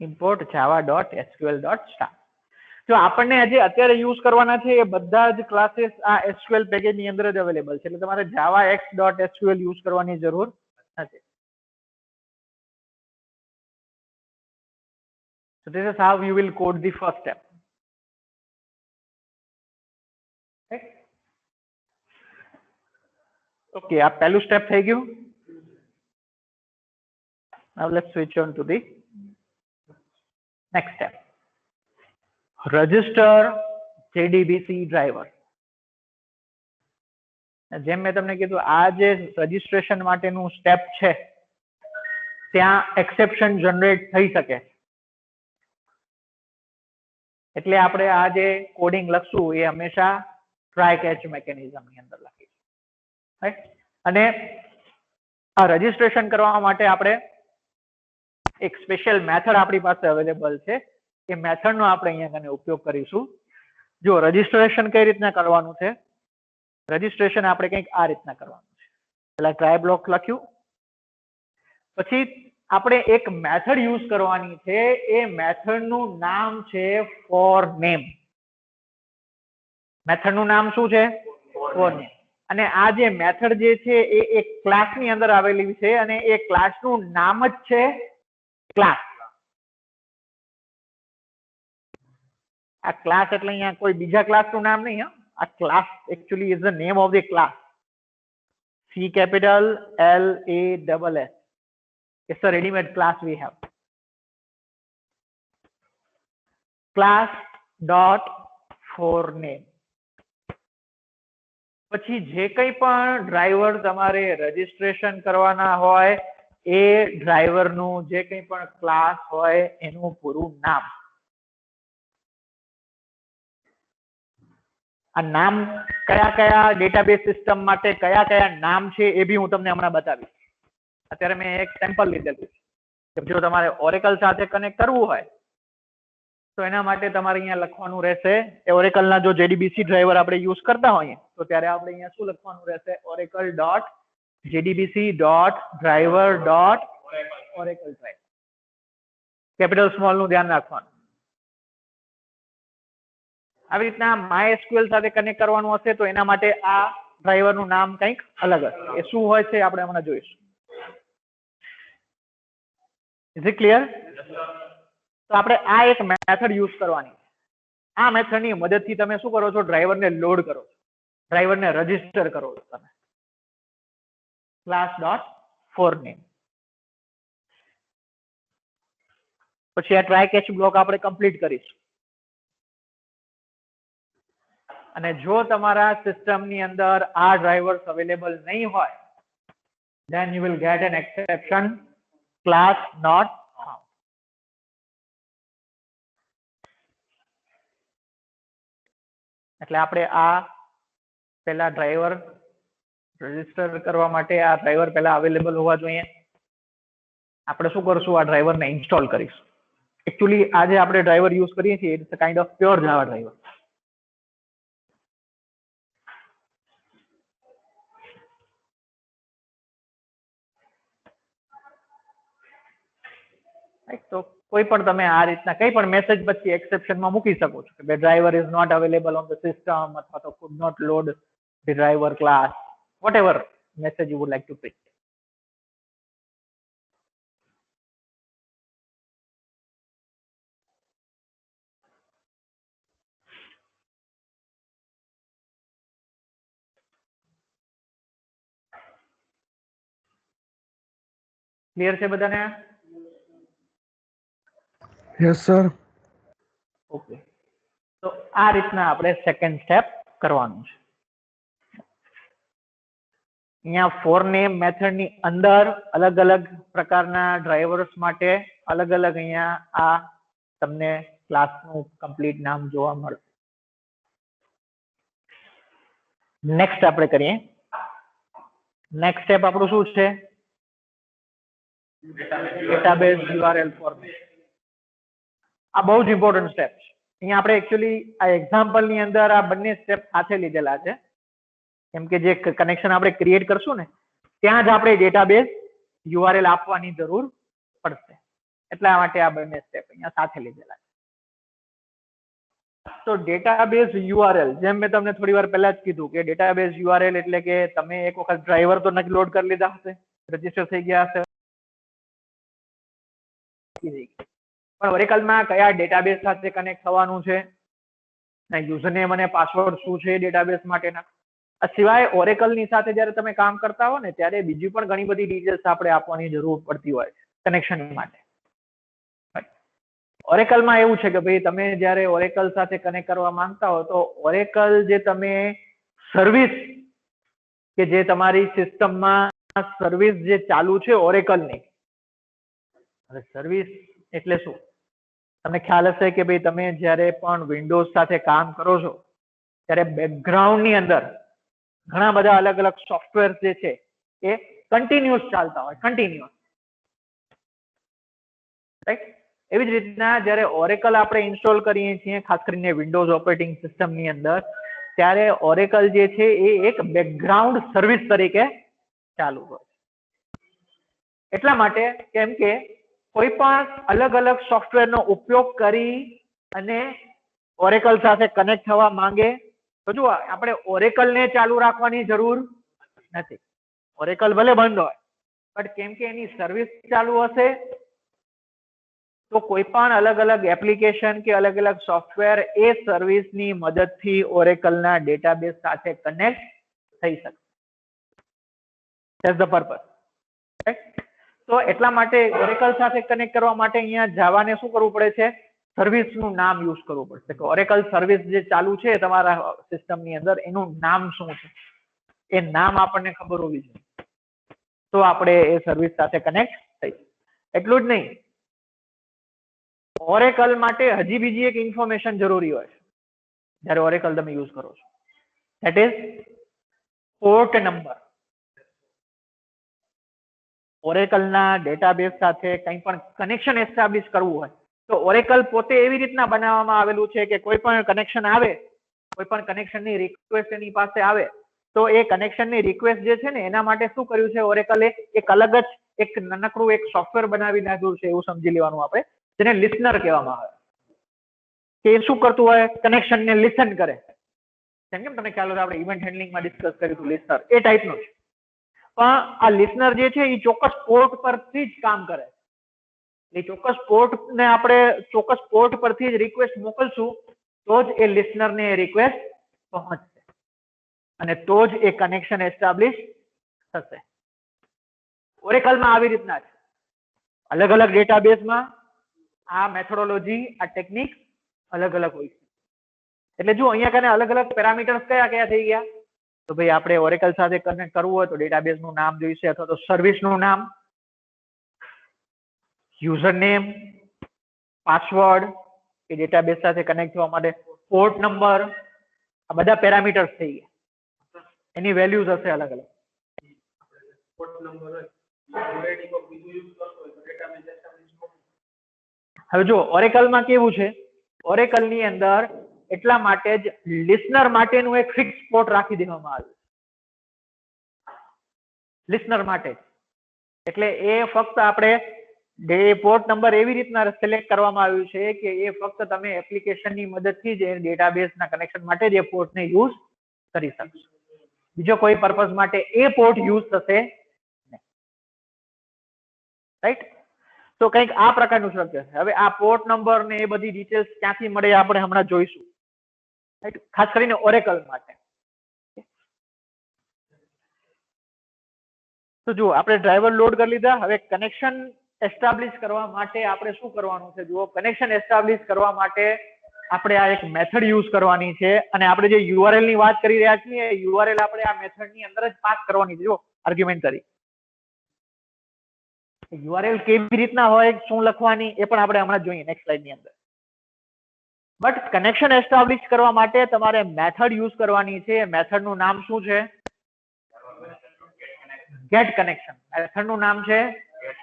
import java.sql.star. જો આપણને જે અત્યારે યુઝ કરવાના છે એ બધા જ ક્લાસીસ આ SQL પેકેજ ની અંદર જ અવેલેબલ છે. એટલે તમારે javax.sql યુઝ કરવાની જરૂર નથી. So this is how you will code the first step. Okay? Okay, આ પહેલું સ્ટેપ થઈ ગયું. Now let's switch on to the next step. Register JDBC driver. જેમ મેં તમને કીધું આ જે રજિસ્ટ્રેશન માટેનું સ્ટેપ છે ત્યાં એક્સેપ્શન જનરેટ થઈ શકે. એટલે આપણે આ જે કોડિંગ લખશું એ હંમેશા ટ્રાય કેચ મેકેનિઝમ ની અંદર લખીશું. રાઈટ? અને આ રજિસ્ટ્રેશન કરવા માટે આપણે એક સ્પેશિયલ મેથડ આપણી પાસે અવેલેબલ છે. એ મેથડનો આપણે અહીંયા કને ઉપયોગ કરીશું. જો રજિસ્ટ્રેશન કઈ રીતના કરવાનું છે, રજિસ્ટ્રેશન આપણે કંઈક આ રીતના કરવાનું છે. પેલા ટ્રાય બ્લોક લખ્યું, પછી આપણે એક મેથડ યુઝ કરવાની છે. એ મેથડનું નામ છે ફોર નેમ. મેથડ નું નામ શું છે? ફોરનેમ. અને આ જે મેથડ જે છે એ એક ક્લાસ ની અંદર આવેલી છે અને એ ક્લાસ નું નામ જ છે ક્લાસ. આ ક્લાસ એટલે અહીંયા કોઈ બીજા ક્લાસ નું નામ નહીં. આ class actually is the name of the class. C capital L A double S. It's a ready-made class we have. Class dot forename. પછી જે કંઈ પણ ડ્રાઈવર તમારે રજીસ્ટ્રેશન કરવાના હોય એ ડ્રાઈવર નું જે કંઈ પણ ક્લાસ હોય એનું પૂરું નામ. આ નામ કયા કયા ડેટાબેઝ સિસ્ટમ માટે કયા કયા નામ છે એ બી હું તમને હમણાં બતાવીશ. અત્યારે મેં એક સેમ્પલ લીધેલું છે. જો તમારે ઓરેકલ સાથે કનેક્ટ કરવું હોય તો એના માટે તમારે અહીંયા લખવાનું રહેશે એ ઓરેકલ ના જો JDBC ડ્રાઈવર આપણે યુઝ કરતા હોઈએ તો ત્યારે આપણે અહીંયા શું લખવાનું રહેશે? oracle dot jdbc dot driver dot oracle driver. Capital small નું ધ્યાન રાખવાનું. આવી રીતના MySQL સાથે કનેક્ટ કરવાનું હશે તો એના માટે આ ડ્રાઈવર નું નામ કંઈક અલગ હશે. એ શું હોય છે આપણે હમણાં જોઈશું. Is it clear? તો આપણે આ એક મેથડ યુઝ કરવાની. આ મેથડ ની મદદથી તમે શું કરો છો? ડ્રાઈવરને લોડ કરો છો, ડ્રાઈવરને રજીસ્ટર કરો છો તમે. Class dot forname. પછી આ ટ્રાય કેચ બ્લોક આપણે કમ્પ્લીટ કરીશું. અને જો તમારા સિસ્ટમ ની અંદર આ ડ્રાઈવર્સ અવેલેબલ નહીં હોય then you will get an exception class not found. એટલે આપણે આ પહેલા ડ્રાઈવર રજીસ્ટર કરવા માટે આ ડ્રાઈવર પહેલા અવેલેબલ હોવા જોઈએ. આપણે શું કરશું? આ ડ્રાઈવરને ઇન્સ્ટોલ કરીશું. એકચ્યુઅલી આ જે આપણે ડ્રાઈવર યુઝ કરીએ છીએ it's a kind of pure Java driver. તો કોઈ પણ તમે આ રીતના કઈ પણ મેસેજ પછી એક્સેપ્શન માં મૂકી શકો છો કે driver is not available on the system અથવા તો could not load the driver class, whatever message you would like to print. Clear છે બધાને? Yes, sir. ઓકે. તો આ રીતના આપણે સેકન્ડ સ્ટેપ કરવાનું છે. અહીંયા ફોરનેમ મેથડ ની અંદર અલગ અલગ પ્રકારના ડ્રાઈવર્સ માટે અલગ અલગ અહીંયા આ તમને ક્લાસનું કમ્પ્લીટ નામ જોવા મળશે. નેક્સ્ટ આપણે કરીએ. નેક્સ્ટ સ્ટેપ આપણું શું છે? Database URL format. આ બહુ જ ઇમ્પોર્ટન્ટ સ્ટેપ છે. અહીંયા આપણે એકચ્યુઅલી આ એક્ઝામ્પલ ની અંદર આ બંને સ્ટેપ સાથે લીધેલા છે કેમ કે જે કનેક્શન આપણે ક્રિએટ કરશું ને ત્યાં જ આપણે ડેટાબેઝ URL આપવાની જરૂર પડશે. એટલા માટે આ બંને સ્ટેપ અહીંયા સાથે લીધેલા છે. તો ડેટાબેઝ URL જેમ મેં તમને થોડી વાર પહેલા જ કીધું કે ડેટાબેઝ URL એટલે કે તમે એક વખત ડ્રાઈવર તો નક્કી લોડ કરી લીધા હશે, રજીસ્ટર થઈ ગયા હશે, પણ ઓરેકલમાં કયા ડેટાબેઝ સાથે કનેક્ટ થવાનું છે, યુઝરનેમ અને પાસવર્ડ શું છે ડેટાબેઝ માટેના. આ સિવાય ઓરેકલની સાથે જ્યારે તમે કામ કરતા હો ને ત્યારે બીજી પણ ઘણી બધી ડિટેલ્સ આપણે આપવાની જરૂર પડતી હોય કનેક્શન માટે. ઓરેકલમાં એવું છે કે ભાઈ તમે જ્યારે ઓરેકલ સાથે કનેક્ટ કરવા માંગતા હો તો ઓરેકલ જે તમે સર્વિસ કે જે તમારી સિસ્ટમમાં સર્વિસ જે ચાલુ છે ઓરેકલની, હવે સર્વિસ એટલે શું? તમને ખ્યાલ હશે કે ભાઈ તમે જ્યારે પણ વિન્ડોઝ સાથે કામ કરો છો ત્યારે બેકગ્રાઉન્ડ ની અંદર ઘણા બધા અલગ અલગ સોફ્ટવેર જે છે એ કન્ટિન્યુઅસ ચાલતા હોય, કન્ટિન્યુઅસ, રાઈટ? એવી જ રીતના જ્યારે ઓરેકલ આપણે ઇન્સ્ટોલ કરીએ છીએ ખાસ કરીને વિન્ડોઝ ઓપરેટિંગ સિસ્ટમ ની અંદર ત્યારે ઓરેકલ જે છે એ એક બેકગ્રાઉન્ડ સર્વિસ તરીકે ચાલુ હોય. એટલા માટે કેમ કે કોઈ પણ અલગ અલગ સોફ્ટવેર નો ઉપયોગ કરી અને ઓરેકલ સાથે કનેક્ટ થવા માંગે તો તો જુઓ આપણે ઓરેકલ ને ચાલુ રાખવાની જરૂર નથી. ઓરેકલ ભલે બંધ હોય બટ કેમ કે એની સર્વિસ ચાલુ હશે તો કોઈ પણ અલગ અલગ એપ્લિકેશન કે અલગ અલગ સોફ્ટવેર એ સર્વિસની મદદથી ઓરેકલના ડેટાબેઝ સાથે કનેક્ટ થઈ શકે. That's the purpose. રાઈટ? તો એટલા માટે ઓરેકલ સાથે કનેક્ટ કરવા માટે અહીંયા જાવાને શું કરવું પડે છે? સર્વિસનું નામ યુઝ કરવું પડશે કે ઓરેકલ સર્વિસ જે ચાલુ છે તમારા સિસ્ટમની અંદર એનું નામ શું છે એ નામ આપણને ખબર હોવી જોઈએ તો આપણે એ સર્વિસ સાથે કનેક્ટ થઈ. એટલું જ નહીં, ઓરેકલ માટે હજી બીજી એક ઇન્ફોર્મેશન જરૂરી હોય છે જ્યારે ઓરેકલ તમે યુઝ કરો છો. That is port number. ઓરેકલના ડેટાબેઝ સાથે કંઈ પણ કનેક્શન એસ્ટાબ્લિશ કરવું હોય તો ઓરેકલ પોતે એવી રીતના બનાવવામાં આવેલું છે કે કોઈ પણ કનેક્શન આવે, કોઈ પણ કનેક્શનની રિક્વેસ્ટ એની પાસે આવે તો એ કનેક્શનની રિક્વેસ્ટ જે છે ને એના માટે શું કર્યું છે ઓરેકલે? એક અલગ જ એક નાનકડું એક સોફ્ટવેર બનાવી નાખ્યું છે એવું સમજી લેવાનું આપણે, જેને લિસનર કહેવામાં આવે. કે એ શું કરતું હોય? કનેક્શનને લિસન કરે. જેમ કે તમને ખ્યાલ હોય આપણે ઇવેન્ટ હેન્ડલિંગમાં ડિસ્કસ કર્યું હતું લિસનર, એ ટાઈપનું છે. પણ આ લિસનર જે છે એ ચોક્કસ પોર્ટ પરથી જ કામ કરે. એ ચોક્કસ પોર્ટને આપણે ચોક્કસ પોર્ટ પરથી જ રિક્વેસ્ટ મોકલશું તો જ એ લિસનરને એ રિક્વેસ્ટ પહોંચશે અને તો જ એ કનેક્શન એસ્ટાબ્લિશ થશે. ઓરેકલમાં આવી રીતના છે. અલગ અલગ ડેટાબેઝમાં આ મેથોડોલોજી, આ ટેકનિક અલગ અલગ હોય છે. એટલે જો અહીંયા કને અલગ અલગ પેરામીટર્સ કયા કયા થઈ ગયા? તો ભાઈ આપણે ઓરેકલ સાથે કનેક્ટ કરવું હોય તો ડેટાબેઝનું નામ જોઈશે અથવા તો સર્વિસનું નામ, યુઝર નેમ, પાસવર્ડ, એ ડેટાબેઝ સાથે કનેક્ટ થવા માટે પોર્ટ નંબર, આ બધા પેરામીટર્સ થઈ ગયા. એની વેલ્યુઝ હશે અલગ અલગ. હવે જો ઓરેકલમાં કેવું છે, ઓરેકલની અંદર એટલા માટે જ લિસનર માટેનું એક ફિક્સ પોર્ટ રાખી દેવામાં આવ્યું. લિસનર માટે એટલે એ ફક્ત આપણે પોર્ટ નંબર એવી રીતના સિલેક્ટ કરવામાં આવ્યું છે કે એ ફક્ત તમે એપ્લિકેશનની મદદથી જ ડેટાબેઝના કનેક્શન માટે જ એ પોર્ટને યુઝ કરી શકશો. બીજો કોઈ પર્પઝ માટે એ પોર્ટ યુઝ થશે નહીં. રાઈટ? તો કંઈક આ પ્રકારનું સ્ટ્રક્ચર છે. હવે આ પોર્ટ નંબર ને એ બધી ડિટેલ્સ ક્યાંથી મળે આપણે હમણાં જોઈશું. રાઈટ? ખાસ કરીને ઓરેકલ માટે. તો જુઓ આપણે ડ્રાઈવર લોડ કરી લીધા. હવે કનેક્શન એસ્ટાબ્લિશ કરવા માટે આપણે શું કરવાનું છે? જુઓ, કનેક્શન એસ્ટાબ્લિશ કરવા માટે આપણે આ એક મેથડ યુઝ કરવાની છે અને આપણે જે યુઆરએલ ની વાત કરી રહ્યા છીએ યુઆરએલ આપણે આ મેથડની અંદર જ પાસ કરવાની છે. જુઓ, આર્ગ્યુમેન્ટ તરીકે યુઆરએલ કેવી રીતના હોય, શું લખવાની એ પણ આપણે હમણાં જોઈએ નેક્સ્ટ સ્લાઇડની અંદર. બટ કનેક્શન એસ્ટાબ્લિશ કરવા માટે તમારે મેથડ યુઝ કરવાની છે. મેથડનું નામ શું છે? get connection. મેથડનું નામ છે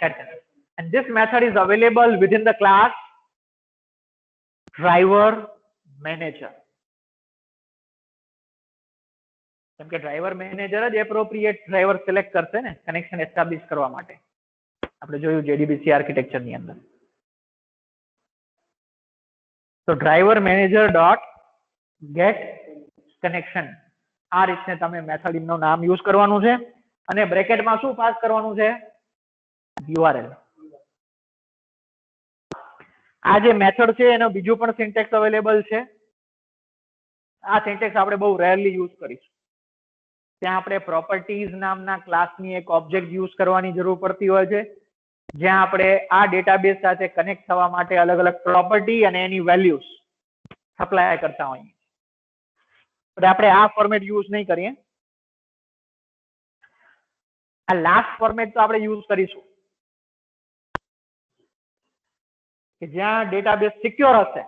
get connection. And this method is available within the class driver manager. કેમ કે ડ્રાઈવર મેનેજર જ એપ્રોપ્રિએટ ડ્રાઈવર સિલેક્ટ કરશે ને કનેક્શન એસ્ટાબ્લિશ કરવા માટે. આપણે જોયું JDBC આર્કિટેક્ચર ની અંદર. તો driver manager dot get connection આ રીતને તમે મેથડ નું નામ યુઝ કરવાનું છે અને બ્રેકેટમાં શું પાસ કરવાનું છે? યુઆરએલ. આ જે મેથડ છે એનો બીજું પણ સિન્ટેક્સ અવેલેબલ છે. આ સિન્ટેક્સ આપણે બહુ રેરલી યુઝ કરીશું. ત્યાં આપણે પ્રોપર્ટીઝ નામના ક્લાસની એક ઓબ્જેક્ટ યુઝ કરવાની જરૂર પડતી હોય છે જ્યાં આપણે આ ડેટાબેઝ સાથે કનેક્ટ થવા માટે અલગ અલગ પ્રોપર્ટી અને એની વેલ્યુઝ સપ્લાય કરતા હોઈએ. એટલે આપણે આ ફોર્મેટ યુઝ નહીં કરીએ. આ લાસ્ટ ફોર્મેટ તો આપણે યુઝ કરીશું કે જ્યાં ડેટાબેઝ સિક્યોર હશે.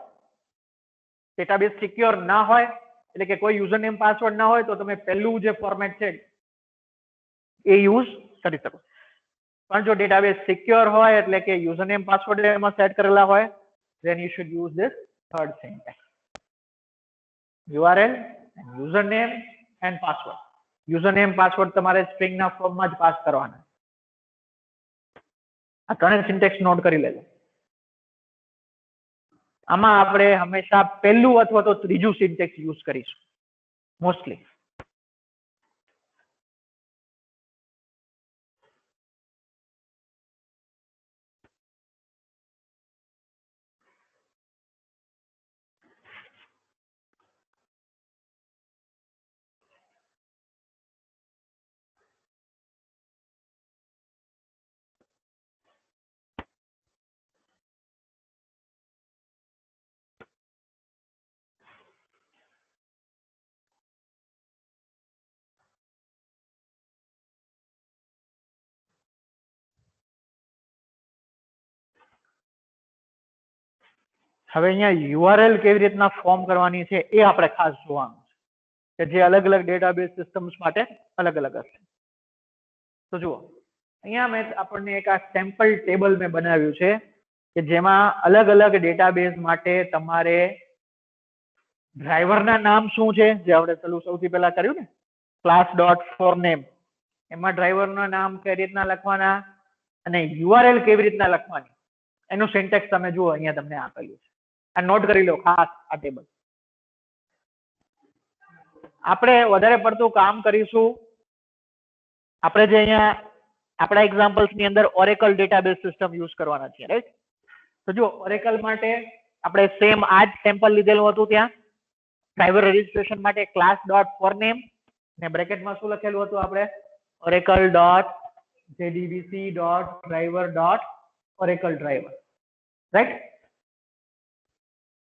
ડેટાબેઝ સિક્યોર ના હોય એટલે કે કોઈ યુઝર નેમ પાસવર્ડ ના હોય તો તમે પહેલું જે ફોર્મેટ છે એ યુઝ કરી શકો. પણ જો ડેટાબેઝ સિક્યોર હોય એટલે કે યુઝર નેમ પાસવર્ડ એમાં સેટ કરેલા હોય then you should use this third syntax. URL, username and password. Username password તમારે સ્ટ્રિંગ ના ફોર્મમાં જ પાસ કરવાના. આ ત્રણેય સિન્ટેક્સ નોટ કરી લેજો. આમાં આપણે હંમેશા પહેલું અથવા તો ત્રીજું સિન્ટેક્સ યુઝ કરીશું. મોસ્ટલી. હવે અહીંયા URL કેવી રીતના ફોર્મ કરવાની છે એ આપણે ખાસ જોવાનું છે કે જે અલગ અલગ ડેટાબેઝ સિસ્ટમ્સ માટે અલગ અલગ હશે. તો જુઓ અહીંયા મેં આપણને એક આ સેમ્પલ ટેબલ મેં બનાવ્યું છે કે જેમાં અલગ અલગ ડેટાબેઝ માટે તમારે ડ્રાઈવરના નામ શું છે જે આપણે સૌથી પહેલા કર્યું ને ક્લાસ ડોટ ફોર નેમ, એમાં ડ્રાઈવરના નામ કઈ રીતના લખવાના અને URL કેવી રીતના લખવાની એનું સિન્ટેક્સ તમે જુઓ અહીંયા તમને આપેલું છે. આ નોટ કરી લો ખાસ આ ટેબલ. આપણે વધારે પડતું કામ કરીશું આપણે જે અહીંયા આપણા એક્ઝામ્પલ્સ ની અંદર ઓરેકલ ડેટાબેઝ સિસ્ટમ યુઝ કરવાના છે, રાઈટ? તો જો ઓરેકલ માટે આપણે સેમ આ જ સેમ્પલ લીધેલું હતું ત્યાં ડ્રાઈવર રજિસ્ટ્રેશન માટે ક્લાસ ડોટ ફોર નેમ ને બ્રેકેટમાં શું લખેલું હતું આપણે Oracle dot JDBC dot driver dot Oracle driver, right?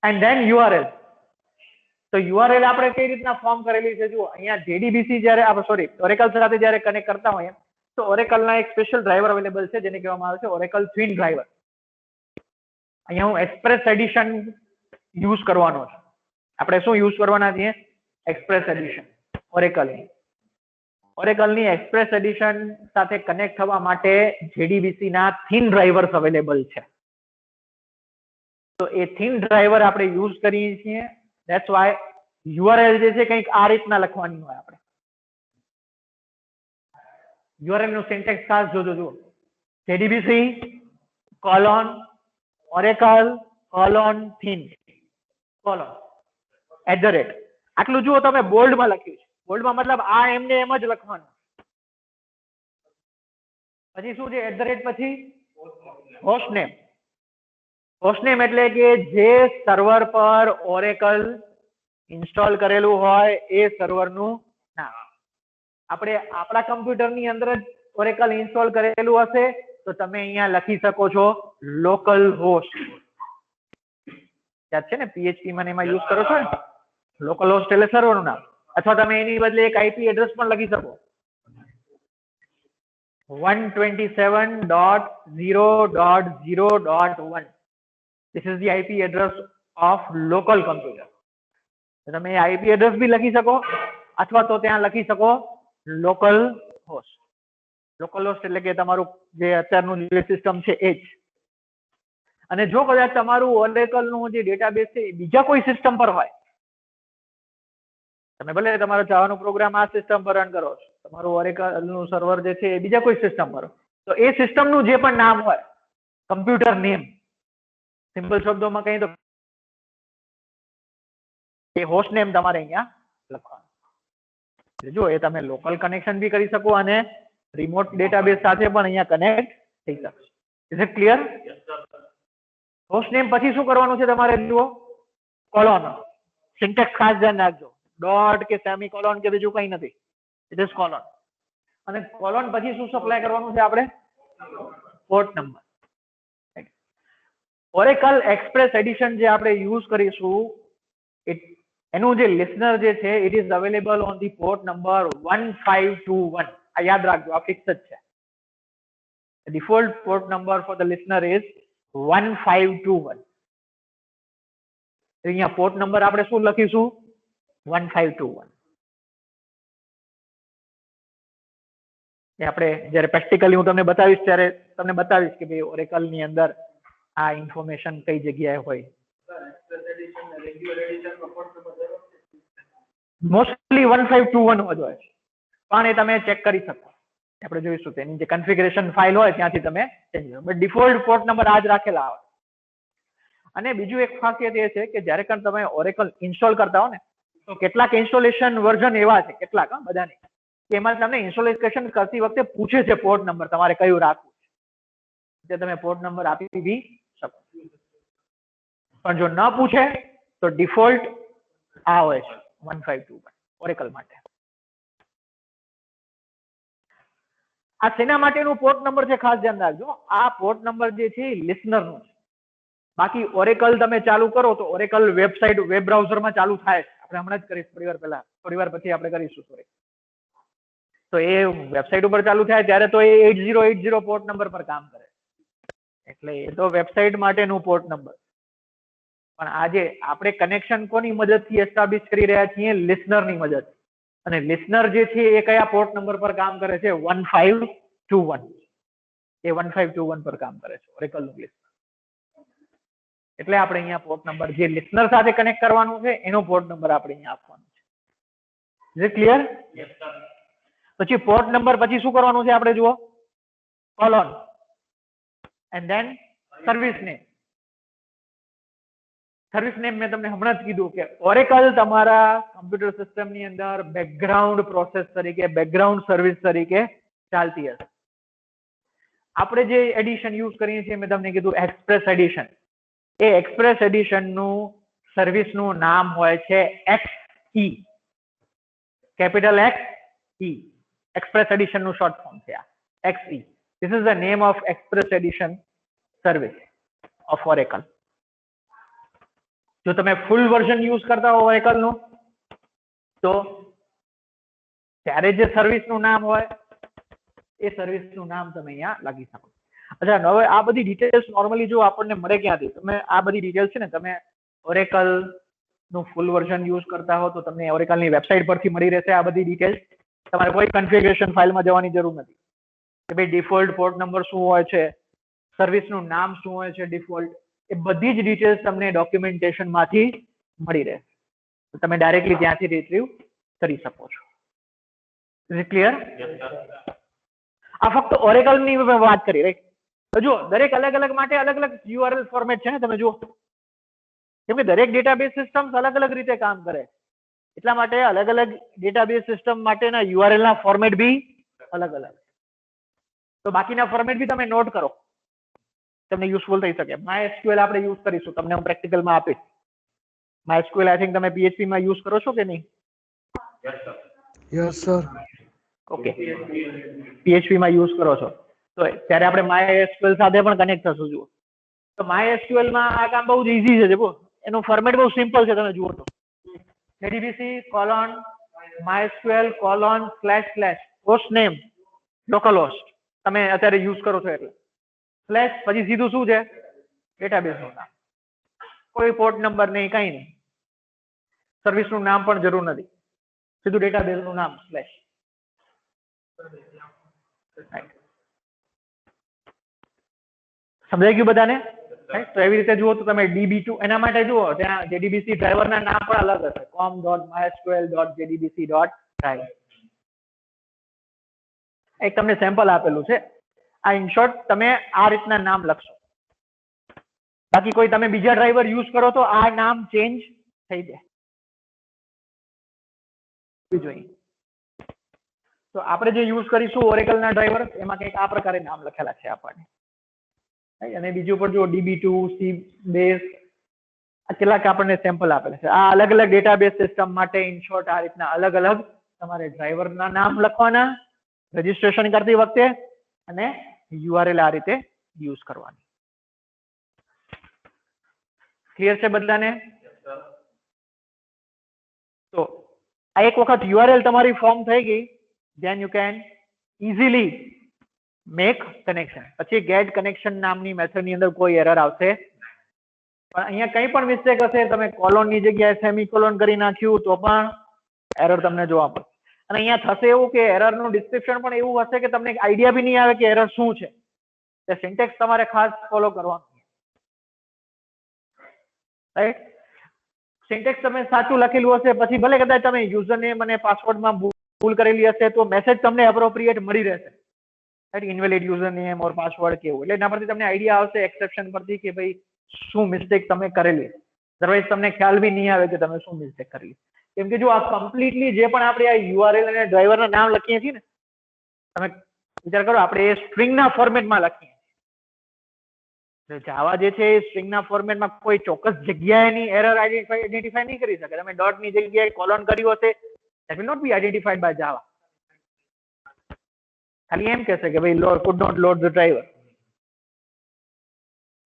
And then URL. તો URL આપણે કઈ રીતના ફોર્મ કરેલી છે જુઓ અહીંયા JDBC જ્યારે આપણે સોરી ઓરેકલ સાથે જ્યારે કનેક્ટ કરતા હોઈએ તો ઓરેકલના એક સ્પેશિયલ ડ્રાઈવર અવેલેબલ છે જેને કહેવામાં આવે છે ઓરેકલ ટ્વિન ડ્રાઈવર. અહીંયા હું એક્સપ્રેસ એડિશન યુઝ કરવાનો છું. આપણે શું યુઝ કરવાના છીએ? એક્સપ્રેસ એડિશન ઓરેકલની એક્સપ્રેસ એડિશન સાથે કનેક્ટ થવા માટે JDBC ના થીન ડ્રાઈવર્સ અવેલેબલ છે. તો એ થીન ડ્રાઈવર આપણે યુઝ કરીએ છીએ. ધેટ્સ વાય URL જે છે કંઈક આ રીતના લખવાની હોય આપણે. URL નું સિન્ટેક્સ ખાસ જોજો જુઓ JDBC colon Oracle colon thin colon @ આટલું જુઓ તમે બોલ્ડમાં લખ્યું છે. બોલ્ડમાં મતલબ આ એમને એમ જ લખવાનું. પછી શું છે @ પછી હોસ્ટનેમ. હોસ્ટનેમ એટલે કે જે સર્વર પર ઓરેકલ ઇન્સ્ટોલ કરેલું હોય એ સર્વરનું નામ. આપણે આપણા કમ્પ્યુટરની અંદર જ ઓરેકલ ઇન્સ્ટોલ કરેલું હશે તો તમે અહીંયા લખી શકો છો લોકલ હોસ્ટ. યાદ છે ને PHP માં એમાં યુઝ કરો છો ને લોકલ હોસ્ટ એટલે સર્વરનું નામ. અથવા તમે એની બદલે એક IP એડ્રેસ પણ લખી શકો 127.0.0.1. This is the IP address of local computer. તમે IP એડ્રેસ બી લખી શકો અથવા તો ત્યાં લખી શકો લોકલ હોસ્ટ. લોકલ હોસ્ટ એટલે કે તમારું જે અત્યારનું જે સિસ્ટમ છે એ જ. અને જો કદાચ તમારું ઓરેકલનું જે ડેટાબેઝ છે એ બીજા કોઈ સિસ્ટમ પર હોય, તમે ભલે તમારો જાવાનો પ્રોગ્રામ આ સિસ્ટમ પર રન કરો છો, તમારું ઓરેકલનું સર્વર જે છે એ બીજા કોઈ સિસ્ટમ પર, તો એ સિસ્ટમનું જે પણ નામ હોય કમ્પ્યુટર નેમ સિમ્પલ શબ્દોમાં કહીએ તો એ હોસ્ટ નેમ તમારે અહીંયા લખવાનું. જો એ તમે લોકલ કનેક્શન બી કરી શકો અને રિમોટ ડેટાબેઝ સાથે પણ અહીંયા કનેક્ટ થઈ શકશે. Is it clear? Host name પછી શું કરવાનું છે તમારે જુઓ કોલોન. સિન્ટેક્સ ખાસ ધ્યાન રાખજો. ડોટ કે સેમિકોલોન કે બીજું કંઈ નથી. It is colon. અને કોલોન પછી શું સપ્લાય કરવાનું છે આપણે? Port number. Oracle Express edition જે આપણે યુઝ કરીશું એનું જે લિસનર જે છે it is available on the port number 1521. આ યાદ રાખજો, આ ફિક્સ જ છે. Default port number for the listener is 1521. અહીંયા પોર્ટ નંબર આપણે શું લખીશું? 1521. એ આપણે જ્યારે પ્રેક્ટિકલી હું તમને બતાવીશ ત્યારે તમને બતાવીશ કે ભાઈ ઓરેકલ ની અંદર આ ઇન્ફોર્મેશન કઈ જગ્યાએ હોય. મોસ્ટલી 1521 જ હોય પણ એ તમે ચેક કરી શકો. આપણે જોઈશું તેની જે કન્ફિગરેશન ફાઇલ હોય ત્યાંથી તમે ચેન્જ કરો. બટ ડિફોલ્ટ પોર્ટ નંબર આ જ રાખેલા આવે. અને બીજું એક ખાસિયત એ છે કે જ્યારે પણ તમે ઓરેકલ ઇન્સ્ટોલ કરતા હો ને તો કેટલાક ઇન્સ્ટોલેશન વર્ઝન એવા છે, કેટલાક બધા નહીં, કે એમાં તમને ઇન્સ્ટોલેશન કરતી વખતે પૂછે છે પોર્ટ નંબર તમારે કયું રાખવું છે, તમે પોર્ટ નંબર આપી બી શકો. પણ જો ન પૂછે તો ડિફોલ્ટ આ હોય છે 1521 ઓરેકલ માટે. આ શેના માટેનું પોર્ટ નંબર છે ખાસ ધ્યાન રાખજો. આ પોર્ટ નંબર જે છે એ લિસનર નું છે. બાકી ઓરેકલ તમે ચાલુ કરો તો ઓરેકલ વેબસાઇટ વેબ બ્રાઉઝરમાં ચાલુ થાય છે. આપણે હમણાં જ કરીશું થોડી વાર પછી આપણે કરીશું. સોરી, તો એ વેબસાઇટ ઉપર ચાલુ થાય ત્યારે તો એ 8080 પોર્ટ નંબર પર કામ કરે, એટલે એ તો વેબસાઇટ માટેનું પોર્ટ નંબર. પણ આજે આપણે કનેક્શન કોની મદદથી એસ્ટાબ્લિશ કરી રહ્યા છીએ? લિસનર ની મદદ. અને લિસનર જે છે એ કયા પોર્ટ નંબર પર કામ કરે છે? 1521. એ 1521 પર કામ કરે છે ઓરેકલ નું લિસનર. એટલે આપણે અહીંયા પોર્ટ નંબર જે લિસનર સાથે કનેક્ટ કરવાનું છે એનો પોર્ટ નંબર આપણે અહીંયા આપવાનો છે. Is it clear? પછી પોર્ટ નંબર પછી શું કરવાનું છે આપણે જુઓ, colon and then service name. Service name મેં તમને હમણાં જ કીધું કે ઓરેકલ તમારા કમ્પ્યુટર સિસ્ટમ ની અંદર બેકગ્રાઉન્ડ પ્રોસેસ તરીકે, બેકગ્રાઉન્ડ સર્વિસ તરીકે ચાલતી હશે. આપણે જે એડિશન યુઝ કરીએ છીએ મેં તમને કીધું એક્સપ્રેસ એડિશન. એ એક્સપ્રેસ એડિશન નું સર્વિસ નું નામ હોય છે XE, capital XE. Express addition નું શોર્ટ ફોર્મ છે આ XE. This is the name of express edition service of Oracle. જો તમે ફૂલ વર્ઝન યુઝ કરતા હો ઓરેકલ નું તો ત્યારે જે સર્વિસ નું નામ હોય એ સર્વિસ નું નામ તમે અહીંયા લખી શકો. અચ્છા, હવે આ બધી ડિટેલ્સ નોર્મલી જો આપણને મળે ક્યાંથી? તમે આ બધી ડિટેલ્સ છે ને તમે ઓરેકલ નું ફૂલ વર્ઝન યુઝ કરતા હો તો તમને ઓરેકલ ની વેબસાઇટ પરથી મળી રહેશે આ બધી ડિટેલ્સ. તમારે કોઈ કન્ફિગરેશન ફાઇલમાં જવાની જરૂર નથી કે ભાઈ ડિફોલ્ટ પોર્ટ નંબર શું હોય છે, સર્વિસ નું નામ શું હોય છે ડિફોલ્ટ, એ બધી જ ડિટેલ્સ તમને ડોક્યુમેન્ટેશન માંથી મળી રહેશે. તમે ડાયરેક્ટલી ત્યાંથી રિટ્રીવ કરી શકો છો. Is it clear? આ ફક્ત ઓરેકલ ની વાત કરી, રાઈટ? તો જુઓ, દરેક અલગ અલગ માટે અલગ અલગ URL ફોર્મેટ છે ને, તમે જુઓ, કેમ કે દરેક ડેટાબેઝ સિસ્ટમ અલગ અલગ રીતે કામ કરે, એટલા માટે અલગ અલગ ડેટાબેઝ સિસ્ટમ માટેના URL ના ફોર્મેટ બી અલગ અલગ. તો બાકીના ફોર્મેટ બી તમે નોટ કરો, તમને યુઝફુલ થઈ શકે. MySQL આપણે યુઝ કરીશું, તમને હું પ્રેક્ટિકલમાં આપીશ. MySQL આઈ થિંક તમે PHP માં યુઝ કરો છો કે નહીં? Yes sir. ઓકે, PHP માં યુઝ કરો છો તો ત્યારે આપણે MySQL સાથે પણ કનેક્ટ થશું. જુઓ, તો MySQL માં આ કામ બહુ જ ઈઝી છે. જુઓ, એનું ફોર્મેટ બહુ સિમ્પલ છે. તમે જુઓ તો JDBC:MySQL:/ host name local host તમે અત્યારે યુઝ કરો છો એટલે સ્લેશ પછી સીધું શું છે? ડેટાબેઝ નું નામ. કોઈ પોર્ટ નંબર નહીં, કઈ નહીં. સર્વિસ નું નામ પણ જરૂર નથી, સીધું ડેટાબેઝ નું નામ સ્લેશ. સમજાઈ ગયું બધાને? તો એવી રીતે જુઓ તો તમે DB2 એના માટે જુઓ ત્યાં JDBC ડ્રાઈવર ના નામ પણ અલગ હશે. com.mysql.jdbc.drive. એક તમને સેમ્પલ આપેલું છે. આ ઇન શોર્ટ તમે આ રીતના નામ લખશો. બાકી કોઈ તમે બીજા ડ્રાઈવર યુઝ કરો તો આ નામ ચેન્જ થઈ જાય. જોઈએ તો આપણે જે યુઝ કરીશું ઓરેકલ ના ડ્રાઈવર એમાં કંઈક આ પ્રકારે નામ લખેલા છે આપણને. અને બીજું પર જો DB2, Cbase, આ કેટલાક આપણને સેમ્પલ આપેલા છે. આ અલગ અલગ ડેટાબેઝ સિસ્ટમ માટે ઇન શોર્ટ આ રીતના અલગ અલગ તમારે ડ્રાઈવર ના નામ લખવાના રજીસ્ટ્રેશન કરતી વખતે અને URL આ રીતે યુઝ કરવાની. ક્લિયર છે બધાને? તો આ એક વખત URL તમારી ફોર્મ થઈ ગઈ, then you can easily make connection. પછી get connection નામની મેથડ ની અંદર કોઈ એરર આવશે પણ અહીંયા કંઈ પણ મિસ્ટેક હશે, તમે કોલોન ની જગ્યાએ સેમીકોલોન કરી નાખ્યું તો પણ એરર તમને જોવા મળશે. અને અહીંયા થશે એવું કે એરર નું ડિસ્ક્રિપ્શન પણ એવું હશે કે તમને આઈડિયા બી નહીં આવે કે એરર શું છે. તે સિન્ટેક્સ તમારે ખાસ ફોલો કરવાનું, રાઈટ? સિન્ટેક્સ તમે સાચું લખેલું હશે પછી ભલે કદાચ તમે યુઝર નેમ અને પાસવર્ડમાં ભૂલ કરેલી હશે તો મેસેજ તમને એપ્રોપ્રિએટ મળી રહેશે, રાઈટ? ઇનવેલિડ યુઝર નેમ ઓર પાસવર્ડ કેવું, એટલે એના પરથી તમને આઈડિયા આવશે એક્સેપ્શન પરથી કે ભાઈ શું મિસ્ટેક તમે કરેલી. અધરવાઇઝ તમને ખ્યાલ બી નહીં આવે કે તમે શું મિસ્ટેક કરેલી. કેમ કે જો આ કમ્પ્લીટલી જે પણ આપણે આ યુઆરએલ અને ડ્રાઈવરના નામ લખીએ છીએ ને, તમે વિચાર કરો આપણે એ સ્ટ્રિંગના ફોર્મેટમાં લખીએ. જાવા જે છે એ સ્ટ્રિંગના ફોર્મેટમાં કોઈ ચોક્કસ જગ્યાએની એરર આઈડેન્ટિફાઈ નહીં કરી શકે. તમે ડોટની જગ્યાએ કોલોન કર્યું હશે, that will not be identified by Java. ખાલી એમ કહેશે કે ભાઈ could not load the driver.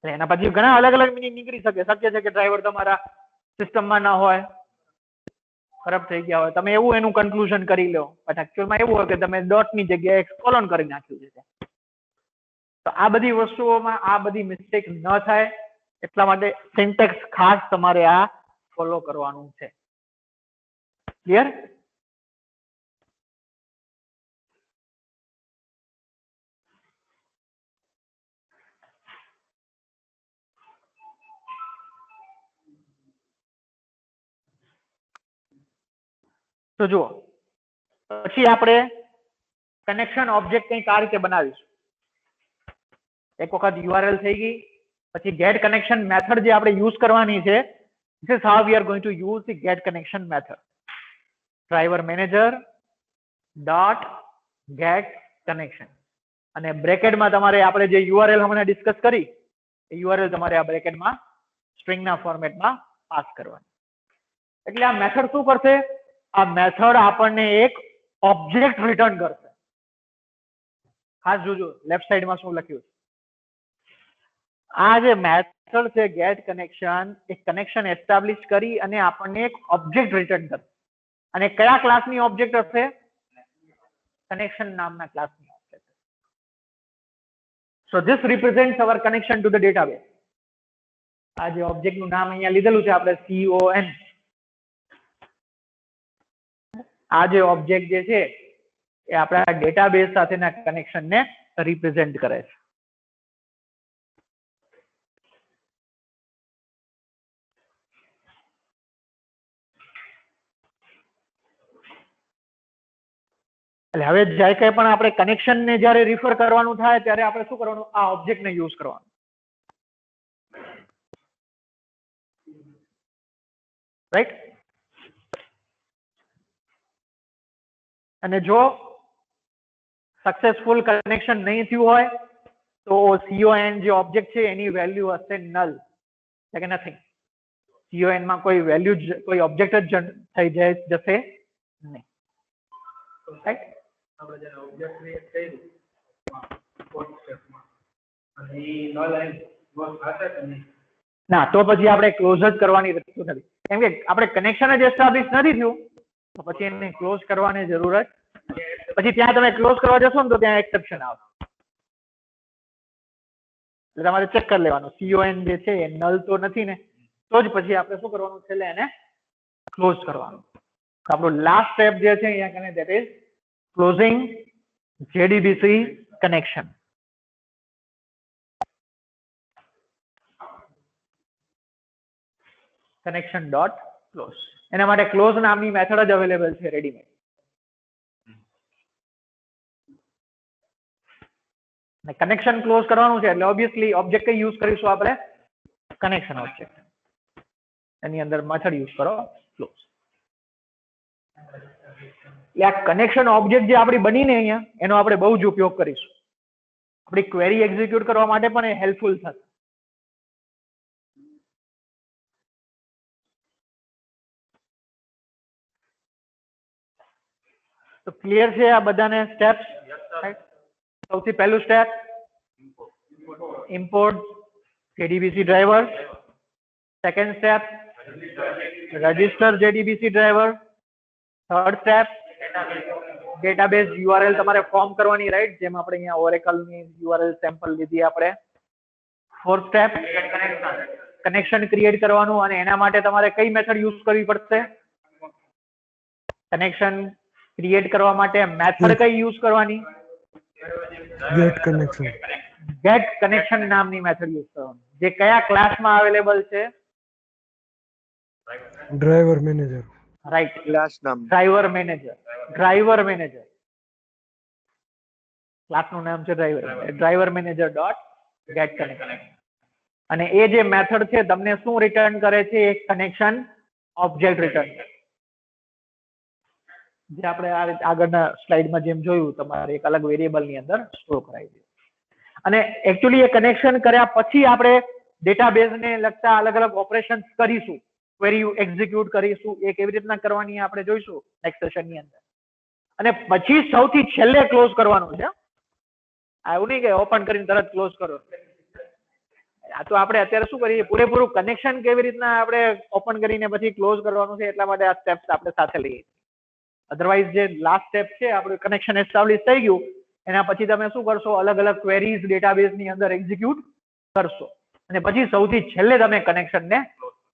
એના પછી ઘણા અલગ અલગ મિનિંગ નીકળી શકે. શક્ય છે કે ડ્રાઈવર તમારા સિસ્ટમમાં ના હોય, ખરાબ થઈ ગયા હોય, તમે એવું એનું કન્ક્લુઝન કરી લો, પણ એકચ્યુઅલમાં એવું હોય કે તમે ડોટની જગ્યાએ કોલોન કરી નાખ્યું છે. તો આ બધી વસ્તુઓમાં આ બધી મિસ્ટેક ન થાય એટલા માટે સિન્ટેક્સ ખાસ તમારે આ ફોલો કરવાનું છે. ક્લિયર? તો જુઓ, પછી આપણે કનેક્શન ઓબ્જેક્ટ કંઈક આ રીતે બનાવીશું. એક વખત યુઆરએલ થઈ ગઈ, પછી ગેટ કનેક્શન મેથડ જે આપણે યુઝ કરવાની છે, this is how we are going to use the get connection method. Driver manager dot get connection, અને બ્રેકેટમાં તમારે આપણે જે યુઆરએલ હમણાં ડિસ્કસ કરી એ યુઆરએલ તમારે આ બ્રેકેટમાં સ્ટ્રિંગના ફોર્મેટમાં પાસ કરવાની. એટલે આ મેથડ શું કરશે? આ મેથડ આપણને એક ઓબ્જેક્ટ રિટર્ન કરશે. ખાસ જોજો લેફ્ટ સાઈડમાં શું લખ્યું છે. આ જે મેથડ છે ગેટ કનેક્શન, એક કનેક્શન એસ્ટાબ્લિશ કરી અને આપણને એક ઓબ્જેક્ટ રિટર્ન કરશે. અને કયા ક્લાસની ઓબ્જેક્ટ હશે? કનેક્શન નામના ક્લાસની object. So this represents our connection to the database. આ જે ઓબ્જેક્ટ નું નામ અહીંયા લીધેલું છે આપણે CON. આ જે ઓબ્જેક્ટ જે છે એ આપણા ડેટાબેઝ સાથેના કનેક્શનને રિપ્રેઝેન્ટ કરે છે. એટલે હવે જ્યારે કંઈ પણ આપણે કનેક્શનને જ્યારે રિફર કરવાનું થાય ત્યારે આપણે શું કરવાનું? આ ઓબ્જેક્ટને યુઝ કરવાનું. રાઈટ? અને જો સક્સેસફુલ કનેક્શન નહીં થયું હોય તો CON જે ઓબ્જેક્ટ છે એની વેલ્યુ હશે નલ, એટલે કે નથિંગ. CON માં કોઈ વેલ્યુ કોઈ ઓબ્જેક્ટ જ થઈ જશે નહીં. રાઈટ? આપણે જેને ઓબ્જેક્ટ ક્રિએટ કર્યું કોડ સ્ટેપમાં અને ઈ નલ આઈ વર્ક થશે કે નહીં? ના, તો પછી આપણે ક્લોઝ જ કરવાની જરૂર નથી. કેમ કે આપણે કનેક્શન જ એસ્ટાબ્લિશ નથી થયું તો પછી એને ક્લોઝ કરવાની જરૂર જ. પછી ત્યાં તમે ક્લોઝ કરવા જશો ને તો ત્યાં એક્સેપ્શન આવશે. એટલે તમારે ચેક કરી લેવાનું CON જે છે એ નલ તો નથી ને, તો જ પછી આપણે શું કરવાનું? છેલ્લે એને ક્લોઝ કરવાનું. આપણું લાસ્ટ સ્ટેપ જે છે અહીંયા કને that is closing JDBC connection. Connection dot close. એના માટે ક્લોઝ નામની મેથડ જ અવેલેબલ છે રેડીમેડ. કનેક્શન ક્લોઝ કરવાનું છે એટલે ઓબ્વિયસલી ઓબ્જેક્ટ કઈ યુઝ કરીશું આપણે? Connection object. એની અંદર મેથડ યુઝ કરો ક્લોઝ. એટલે આ કનેક્શન ઓબ્જેક્ટ જે આપણી બનીને અહીંયા એનો આપણે બહુ જ ઉપયોગ કરીશું. આપણી ક્વેરી એક્ઝિક્યુટ કરવા માટે પણ એ હેલ્પફુલ થશે. તો ક્લિયર છે આ બધાને સ્ટેપ્સ? સૌથી પહેલું step import JDBC driver. Second step register JDBC driver. Third step database URL તમારે ફોર્મ કરવાની, રાઈટ? જેમ આપણે અહીંયા Oracle ની URL સેમ્પલ લીધી આપણે. Fourth step કનેક્શન ક્રિએટ કરવાનું, અને એના માટે તમારે કઈ મેથડ યુઝ કરવી પડશે? કનેક્શન ક્રિએટ કરવા માટે મેથડ કઈ યુઝ કરવાની? Get connection. ગેટ કનેક્શન નામની મેથડ યુઝ કરવાની, જે કયા ક્લાસમાં અવેલેબલ છે? Driver manager. રાઈટ, ક્લાસ નામ ડ્રાઈવર મેનેજર. ડ્રાઈવર મેનેજર ક્લાસનું નામ છે driver manager dot get connection. અને એ જે મેથડ છે તમને શું રિટર્ન કરે છે? એક કનેક્શન ઓબ્જેક્ટ રિટર્ન કરે. જે આપણે આ રીતે આગળના સ્લાઇડમાં જેમ જોયું તમારે એક અલગ વેરિયેબલની અંદર સ્ટોર કરાવી દે અને એકચ્યુઅલી એ કનેક્શન કર્યા પછી આપણે ડેટાબેઝને લગતા અલગ અલગ ઓપરેશન કરીશું, ક્વેરી એક્ઝિક્યુટ કરીશું, એ કેવી રીતના કરવાની આપણે જોઈશું નેક્સ્ટ સેશનની અંદર. અને પછી સૌથી છેલ્લે ક્લોઝ કરવાનું છે. એવું નહીં કે ઓપન કરીને તરત ક્લોઝ કરો. આ તો આપણે અત્યારે શું કરીએ, પૂરેપૂરું કનેક્શન કેવી રીતના આપણે ઓપન કરીને પછી ક્લોઝ કરવાનું છે, એટલા માટે આ સ્ટેપ્સ આપણે સાથે લઈએ. અધરવાઇઝ જે લાસ્ટ સ્ટેપ છે આપણું કનેક્શન એસ્ટાબ્લિશ થઈ ગયું, એના પછી તમે શું કરશો, અલગ અલગ ક્વેરીઝ ડેટાબેઝની અંદર એક્ઝિક્યુટ કરશો અને પછી સૌથી છેલ્લે તમે કનેક્શનને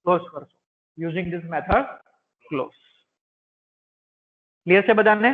ક્લોઝ કરશો using this method close. Clear છે બધાને?